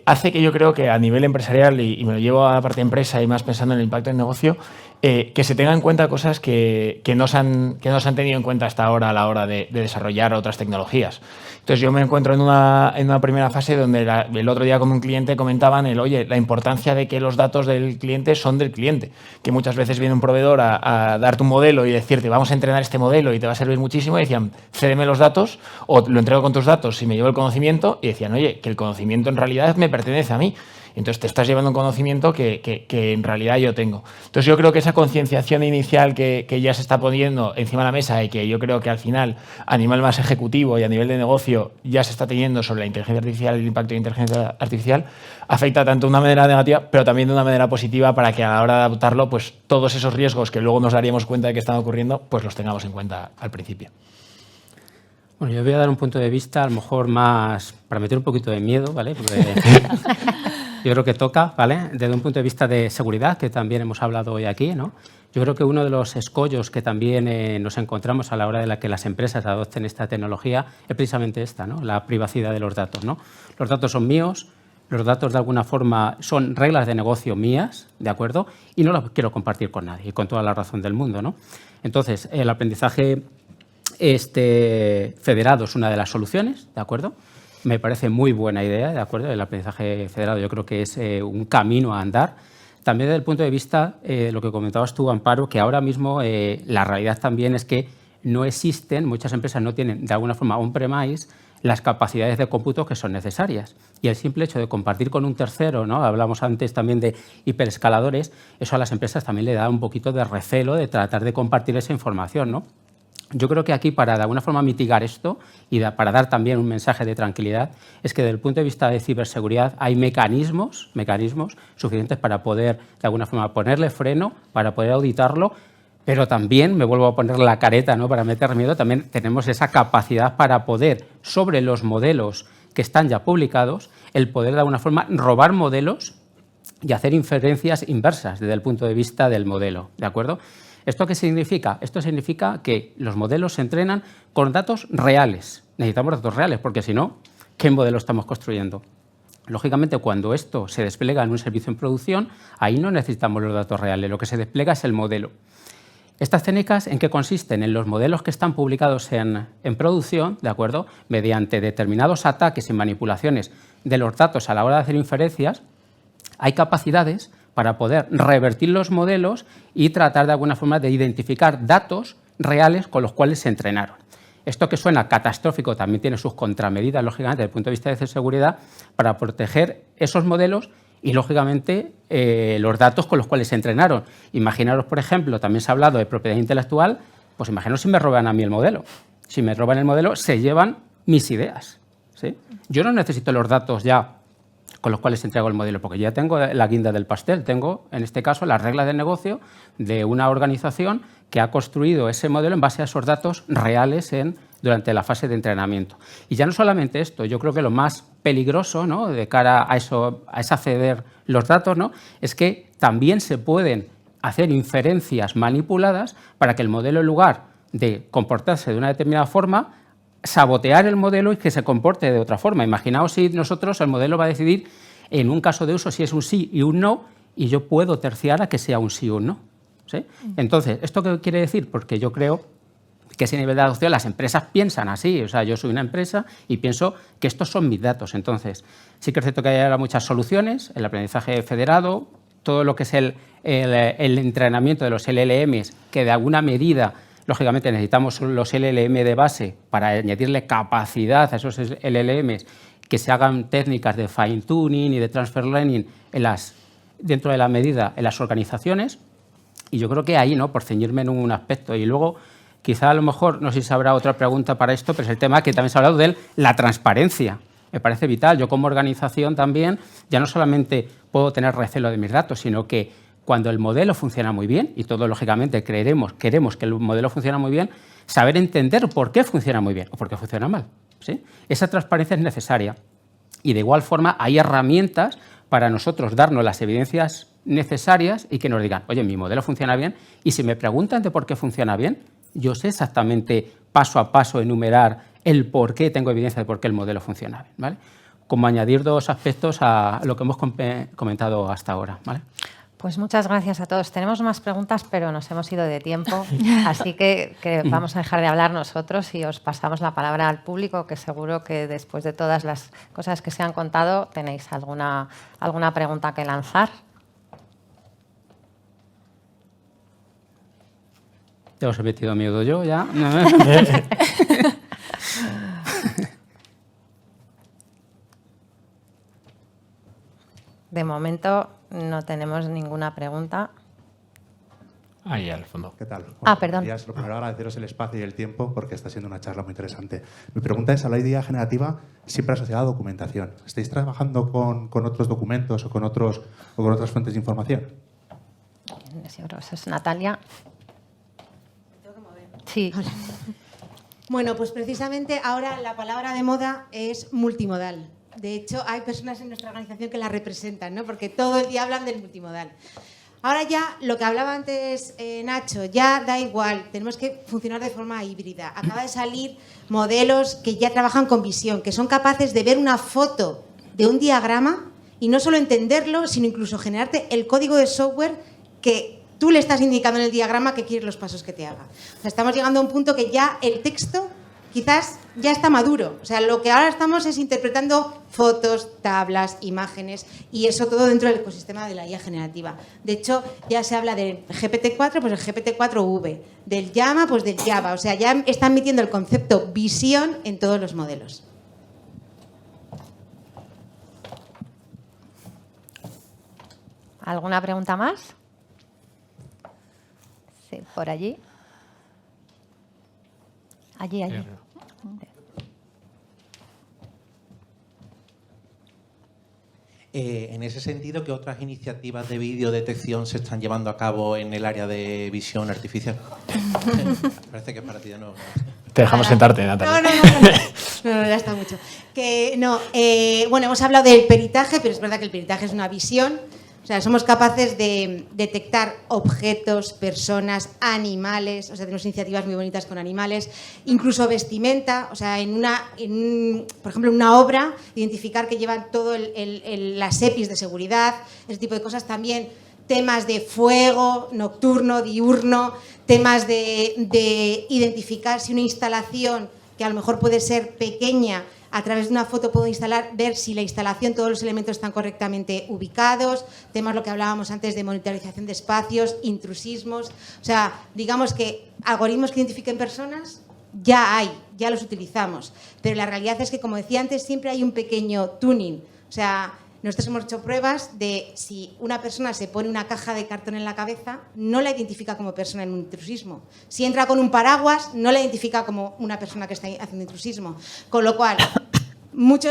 hace que yo creo que a nivel empresarial, y me lo llevo a la parte empresa y más pensando en el impacto en el negocio, que se tengan en cuenta cosas que no se han tenido en cuenta hasta ahora a la hora de desarrollar otras tecnologías. Entonces yo me encuentro en una primera fase donde el otro día con un cliente comentaban la importancia de que los datos del cliente son del cliente, que muchas veces viene un proveedor a darte un modelo y decirte vamos a entrenar este modelo y te va a servir muchísimo, y decían cédeme los datos o lo entrego con tus datos y me llevo el conocimiento, y decían oye, que el conocimiento en realidad me pertenece a mí. Entonces te estás llevando un conocimiento que en realidad yo tengo. Entonces yo creo que esa concienciación inicial que ya se está poniendo encima de la mesa, y que yo creo que al final a nivel más ejecutivo y a nivel de negocio ya se está teniendo sobre la inteligencia artificial y el impacto de la inteligencia artificial, afecta tanto de una manera negativa pero también de una manera positiva, para que a la hora de adoptarlo, pues todos esos riesgos que luego nos daríamos cuenta de que están ocurriendo, pues los tengamos en cuenta al principio. Bueno, yo voy a dar un punto de vista a lo mejor más para meter un poquito de miedo, ¿vale? Porque yo creo que toca, ¿vale? Desde un punto de vista de seguridad, que también hemos hablado hoy aquí, ¿no? Yo creo que uno de los escollos que también nos encontramos a la hora de que las empresas adopten esta tecnología es precisamente esta, ¿no? La privacidad de los datos, ¿no? Los datos son míos, los datos de alguna forma son reglas de negocio mías, ¿de acuerdo? Y no las quiero compartir con nadie, y con toda la razón del mundo, ¿no? Entonces, el aprendizaje federado es una de las soluciones, ¿de acuerdo? Me parece muy buena idea, ¿de acuerdo? El aprendizaje federado yo creo que es un camino a andar. También desde el punto de vista, lo que comentabas tú, Amparo, que ahora mismo la realidad también es que no existen, muchas empresas no tienen de alguna forma on-premise las capacidades de cómputo que son necesarias. Y el simple hecho de compartir con un tercero, ¿no? Hablamos antes también de hiperescaladores, eso a las empresas también le da un poquito de recelo de tratar de compartir esa información, ¿no? Yo creo que aquí, para de alguna forma mitigar esto y para dar también un mensaje de tranquilidad, es que desde el punto de vista de ciberseguridad hay mecanismos suficientes para poder de alguna forma ponerle freno, para poder auditarlo, pero también, me vuelvo a poner la careta, ¿no? Para meter miedo, también tenemos esa capacidad para poder, sobre los modelos que están ya publicados, el poder de alguna forma robar modelos y hacer inferencias inversas desde el punto de vista del modelo, ¿de acuerdo? ¿Esto qué significa? Esto significa que los modelos se entrenan con datos reales. Necesitamos datos reales, porque si no, ¿qué modelo estamos construyendo? Lógicamente, cuando esto se despliega en un servicio en producción, ahí no necesitamos los datos reales, lo que se despliega es el modelo. ¿Estas técnicas en qué consisten? En los modelos que están publicados en producción, ¿de acuerdo? Mediante determinados ataques y manipulaciones de los datos a la hora de hacer inferencias, hay capacidades para poder revertir los modelos y tratar de alguna forma de identificar datos reales con los cuales se entrenaron. Esto que suena catastrófico también tiene sus contramedidas, lógicamente, desde el punto de vista de seguridad, para proteger esos modelos y, lógicamente, los datos con los cuales se entrenaron. Imaginaros, por ejemplo, también se ha hablado de propiedad intelectual, pues imaginaos si me roban a mí el modelo. Si me roban el modelo, se llevan mis ideas, ¿sí? Yo no necesito los datos ya con los cuales entrego el modelo, porque ya tengo la guinda del pastel, tengo, en este caso, las reglas de negocio de una organización que ha construido ese modelo en base a esos datos reales durante la fase de entrenamiento. Y ya no solamente esto, yo creo que lo más peligroso, ¿no? De cara a eso, a esa ceder los datos, ¿no? Es que también se pueden hacer inferencias manipuladas para que el modelo, en lugar de comportarse de una determinada forma, sabotear el modelo y que se comporte de otra forma. Imaginaos si nosotros, el modelo va a decidir en un caso de uso si es un sí y un no, y yo puedo terciar a que sea un sí o un no, ¿sí? Entonces, ¿esto qué quiere decir? Porque yo creo que ese nivel de adopción, las empresas piensan así. O sea, yo soy una empresa y pienso que estos son mis datos. Entonces, sí que es cierto que hay ahora muchas soluciones, el aprendizaje federado, todo lo que es el entrenamiento de los LLMs, que de alguna medida, lógicamente, necesitamos los LLM de base para añadirle capacidad a esos LLMs, que se hagan técnicas de fine-tuning y de transfer learning dentro de la medida en las organizaciones. Y yo creo que ahí, ¿no? Por ceñirme en un aspecto. Y luego, quizá a lo mejor, no sé si habrá otra pregunta para esto, pero es el tema que también se ha hablado de la transparencia. Me parece vital. Yo como organización también, ya no solamente puedo tener recelo de mis datos, sino que cuando el modelo funciona muy bien, y todos lógicamente queremos que el modelo funcione muy bien, saber entender por qué funciona muy bien o por qué funciona mal, ¿sí? Esa transparencia es necesaria. Y de igual forma hay herramientas para nosotros darnos las evidencias necesarias y que nos digan, oye, mi modelo funciona bien, y si me preguntan de por qué funciona bien, yo sé exactamente paso a paso enumerar el por qué tengo evidencia de por qué el modelo funciona bien, ¿vale? Como añadir dos aspectos a lo que hemos comentado hasta ahora, ¿vale? Pues muchas gracias a todos. Tenemos más preguntas, pero nos hemos ido de tiempo, así que vamos a dejar de hablar nosotros y os pasamos la palabra al público, que seguro que después de todas las cosas que se han contado tenéis alguna pregunta que lanzar. Te os he metido miedo yo ya. De momento no tenemos ninguna pregunta. Ahí al fondo. ¿Qué tal? Perdón. Lo primero, agradeceros el espacio y el tiempo porque está siendo una charla muy interesante. Mi pregunta es, a la IA generativa siempre asociada a documentación. ¿Estáis trabajando con otros documentos o con otras fuentes de información? Eso es Natalia. Sí. Bueno, pues precisamente ahora la palabra de moda es multimodal. De hecho, hay personas en nuestra organización que la representan, ¿no? Porque todo el día hablan del multimodal. Ahora ya, lo que hablaba antes Nacho, ya da igual, tenemos que funcionar de forma híbrida. Acaba de salir modelos que ya trabajan con visión, que son capaces de ver una foto de un diagrama y no solo entenderlo, sino incluso generarte el código de software que tú le estás indicando en el diagrama que quieres los pasos que te haga. O sea, estamos llegando a un punto que ya el texto quizás ya está maduro. O sea, lo que ahora estamos es interpretando fotos, tablas, imágenes y eso todo dentro del ecosistema de la IA generativa. De hecho, ya se habla del GPT-4, pues el GPT-4V, del Llama, pues del Java. O sea, ya están metiendo el concepto visión en todos los modelos. ¿Alguna pregunta más? Sí, por allí. Allí. En ese sentido, ¿qué otras iniciativas de videodetección se están llevando a cabo en el área de visión artificial? Parece que es para ti de nuevo. Te dejamos sentarte, Natalia. No, ya está mucho. Bueno, hemos hablado del peritaje, pero es verdad que el peritaje es una visión. O sea, somos capaces de detectar objetos, personas, animales. O sea, tenemos iniciativas muy bonitas con animales, incluso vestimenta. O sea, por ejemplo, en una obra, identificar que llevan todo las EPIs de seguridad, ese tipo de cosas. También temas de fuego, nocturno, diurno, temas de identificar si una instalación, que a lo mejor puede ser pequeña, a través de una foto puedo ver si la instalación, todos los elementos están correctamente ubicados, temas lo que hablábamos antes de monitorización de espacios, intrusismos. O sea, digamos que algoritmos que identifiquen personas ya hay, ya los utilizamos. Pero la realidad es que, como decía antes, siempre hay un pequeño tuning. O sea, nosotros hemos hecho pruebas de si una persona se pone una caja de cartón en la cabeza, no la identifica como persona en un intrusismo. Si entra con un paraguas, no la identifica como una persona que está haciendo intrusismo. Con lo cual,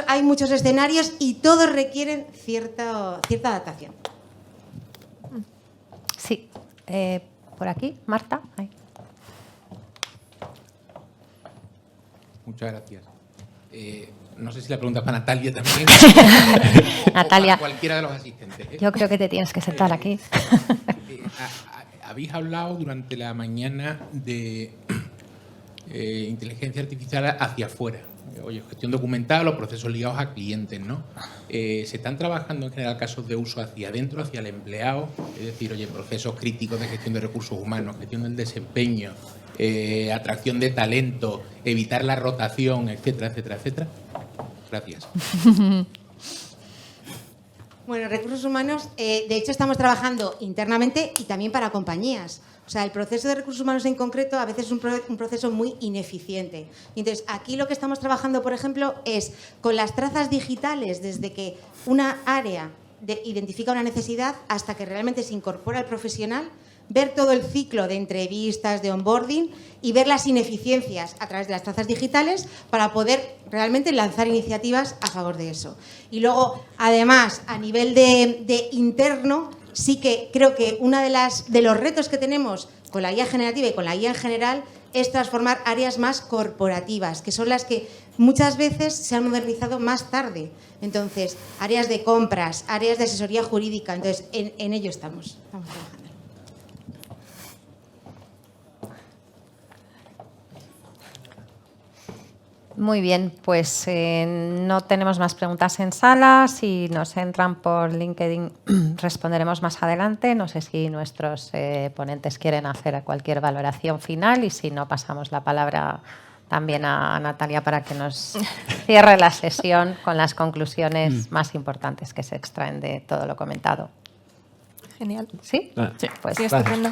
hay muchos escenarios y todos requieren cierta adaptación. Sí, por aquí, Marta. Ahí. Muchas gracias. No sé si la pregunta es para Natalia también. Natalia. O para cualquiera de los asistentes. Yo creo que te tienes que sentar aquí. Habéis hablado durante la mañana de inteligencia artificial hacia afuera. Oye, gestión documental o procesos ligados a clientes, ¿no? ¿Se están trabajando en general casos de uso hacia adentro, hacia el empleado? Es decir, oye, procesos críticos de gestión de recursos humanos, gestión del desempeño, atracción de talento, evitar la rotación, etcétera, etcétera, etcétera. Gracias. Bueno, recursos humanos, de hecho estamos trabajando internamente y también para compañías. O sea, el proceso de recursos humanos en concreto a veces es un proceso muy ineficiente. Entonces, aquí lo que estamos trabajando, por ejemplo, es con las trazas digitales, desde que una área identifica una necesidad hasta que realmente se incorpora el profesional, ver todo el ciclo de entrevistas, de onboarding y ver las ineficiencias a través de las trazas digitales para poder realmente lanzar iniciativas a favor de eso. Y luego, además, a nivel de interno, sí que creo que uno de los retos que tenemos con la IA generativa y con la IA en general es transformar áreas más corporativas, que son las que muchas veces se han modernizado más tarde. Entonces, áreas de compras, áreas de asesoría jurídica, entonces en ello estamos trabajando. Muy bien, pues no tenemos más preguntas en sala. Si nos entran por LinkedIn responderemos más adelante. No sé si nuestros ponentes quieren hacer cualquier valoración final y si no, pasamos la palabra también a Natalia para que nos cierre la sesión con las conclusiones más importantes que se extraen de todo lo comentado. Genial. ¿Sí? Sí, pues sí, estupendo.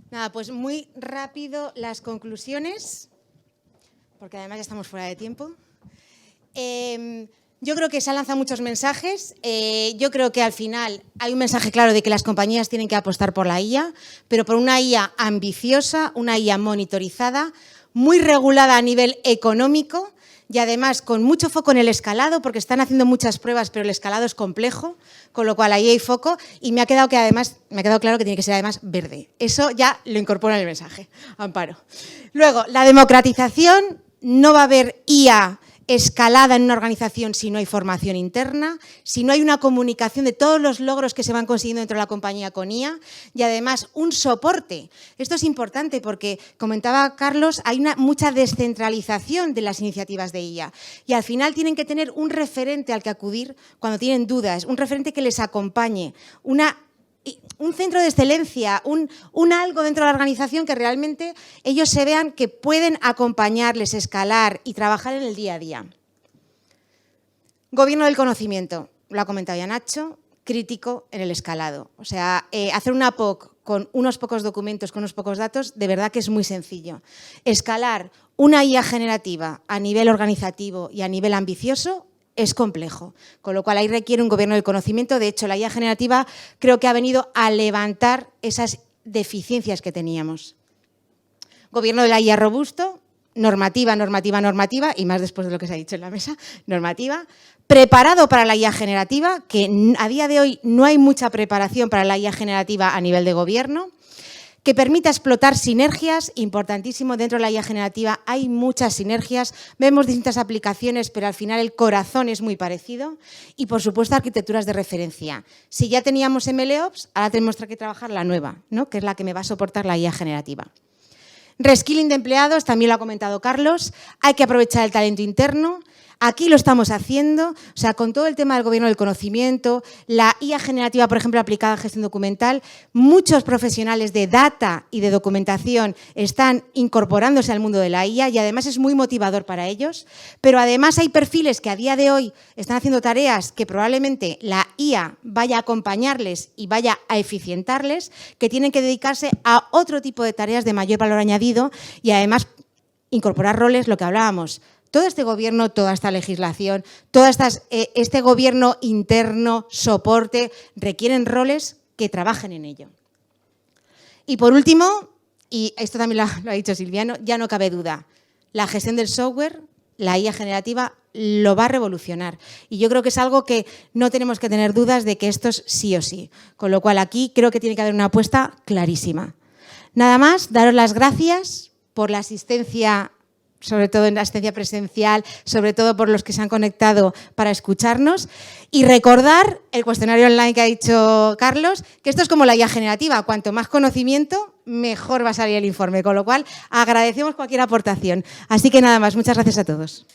Nada, pues muy rápido las conclusiones, porque además ya estamos fuera de tiempo. Yo creo que se han lanzado muchos mensajes. Yo creo que al final hay un mensaje claro de que las compañías tienen que apostar por la IA, pero por una IA ambiciosa, una IA monitorizada, muy regulada a nivel económico, y además con mucho foco en el escalado, porque están haciendo muchas pruebas, pero el escalado es complejo, con lo cual ahí hay foco y me ha quedado claro que tiene que ser además verde. Eso ya lo incorporo en el mensaje, Amparo. Luego, la democratización, no va a haber IA escalada en una organización si no hay formación interna, si no hay una comunicación de todos los logros que se van consiguiendo dentro de la compañía con IA y además un soporte. Esto es importante porque, comentaba Carlos, hay mucha descentralización de las iniciativas de IA y al final tienen que tener un referente al que acudir cuando tienen dudas, un referente que les acompañe, un centro de excelencia, un algo dentro de la organización que realmente ellos se vean que pueden acompañarles, escalar y trabajar en el día a día. Gobierno del conocimiento, lo ha comentado ya Nacho, crítico en el escalado. O sea, hacer una POC con unos pocos documentos, con unos pocos datos, de verdad que es muy sencillo. Escalar una IA generativa a nivel organizativo y a nivel ambicioso es complejo, con lo cual ahí requiere un gobierno del conocimiento. De hecho, la IA generativa creo que ha venido a levantar esas deficiencias que teníamos. Gobierno de la IA robusto, normativa, y más después de lo que se ha dicho en la mesa, normativa. Preparado para la IA generativa, que a día de hoy no hay mucha preparación para la IA generativa a nivel de gobierno. Que permita explotar sinergias, importantísimo, dentro de la IA generativa hay muchas sinergias, vemos distintas aplicaciones, pero al final el corazón es muy parecido y, por supuesto, arquitecturas de referencia. Si ya teníamos MLOps, ahora tenemos que trabajar la nueva, ¿no? Que es la que me va a soportar la IA generativa. Reskilling de empleados, también lo ha comentado Carlos, hay que aprovechar el talento interno. Aquí lo estamos haciendo, o sea, con todo el tema del gobierno del conocimiento, la IA generativa, por ejemplo, aplicada a gestión documental, muchos profesionales de data y de documentación están incorporándose al mundo de la IA y además es muy motivador para ellos, pero además hay perfiles que a día de hoy están haciendo tareas que probablemente la IA vaya a acompañarles y vaya a eficientarles, que tienen que dedicarse a otro tipo de tareas de mayor valor añadido y además incorporar roles, lo que hablábamos. Todo este gobierno, toda esta legislación, este gobierno interno, soporte, requieren roles que trabajen en ello. Y por último, y esto también lo ha dicho Silviano, ya no cabe duda, la gestión del software, la IA generativa, lo va a revolucionar. Y yo creo que es algo que no tenemos que tener dudas de que esto es sí o sí. Con lo cual aquí creo que tiene que haber una apuesta clarísima. Nada más, daros las gracias por la asistencia, sobre todo en la asistencia presencial, sobre todo por los que se han conectado para escucharnos y recordar el cuestionario online que ha dicho Carlos, que esto es como la IA generativa, cuanto más conocimiento, mejor va a salir el informe, con lo cual agradecemos cualquier aportación. Así que nada más, muchas gracias a todos.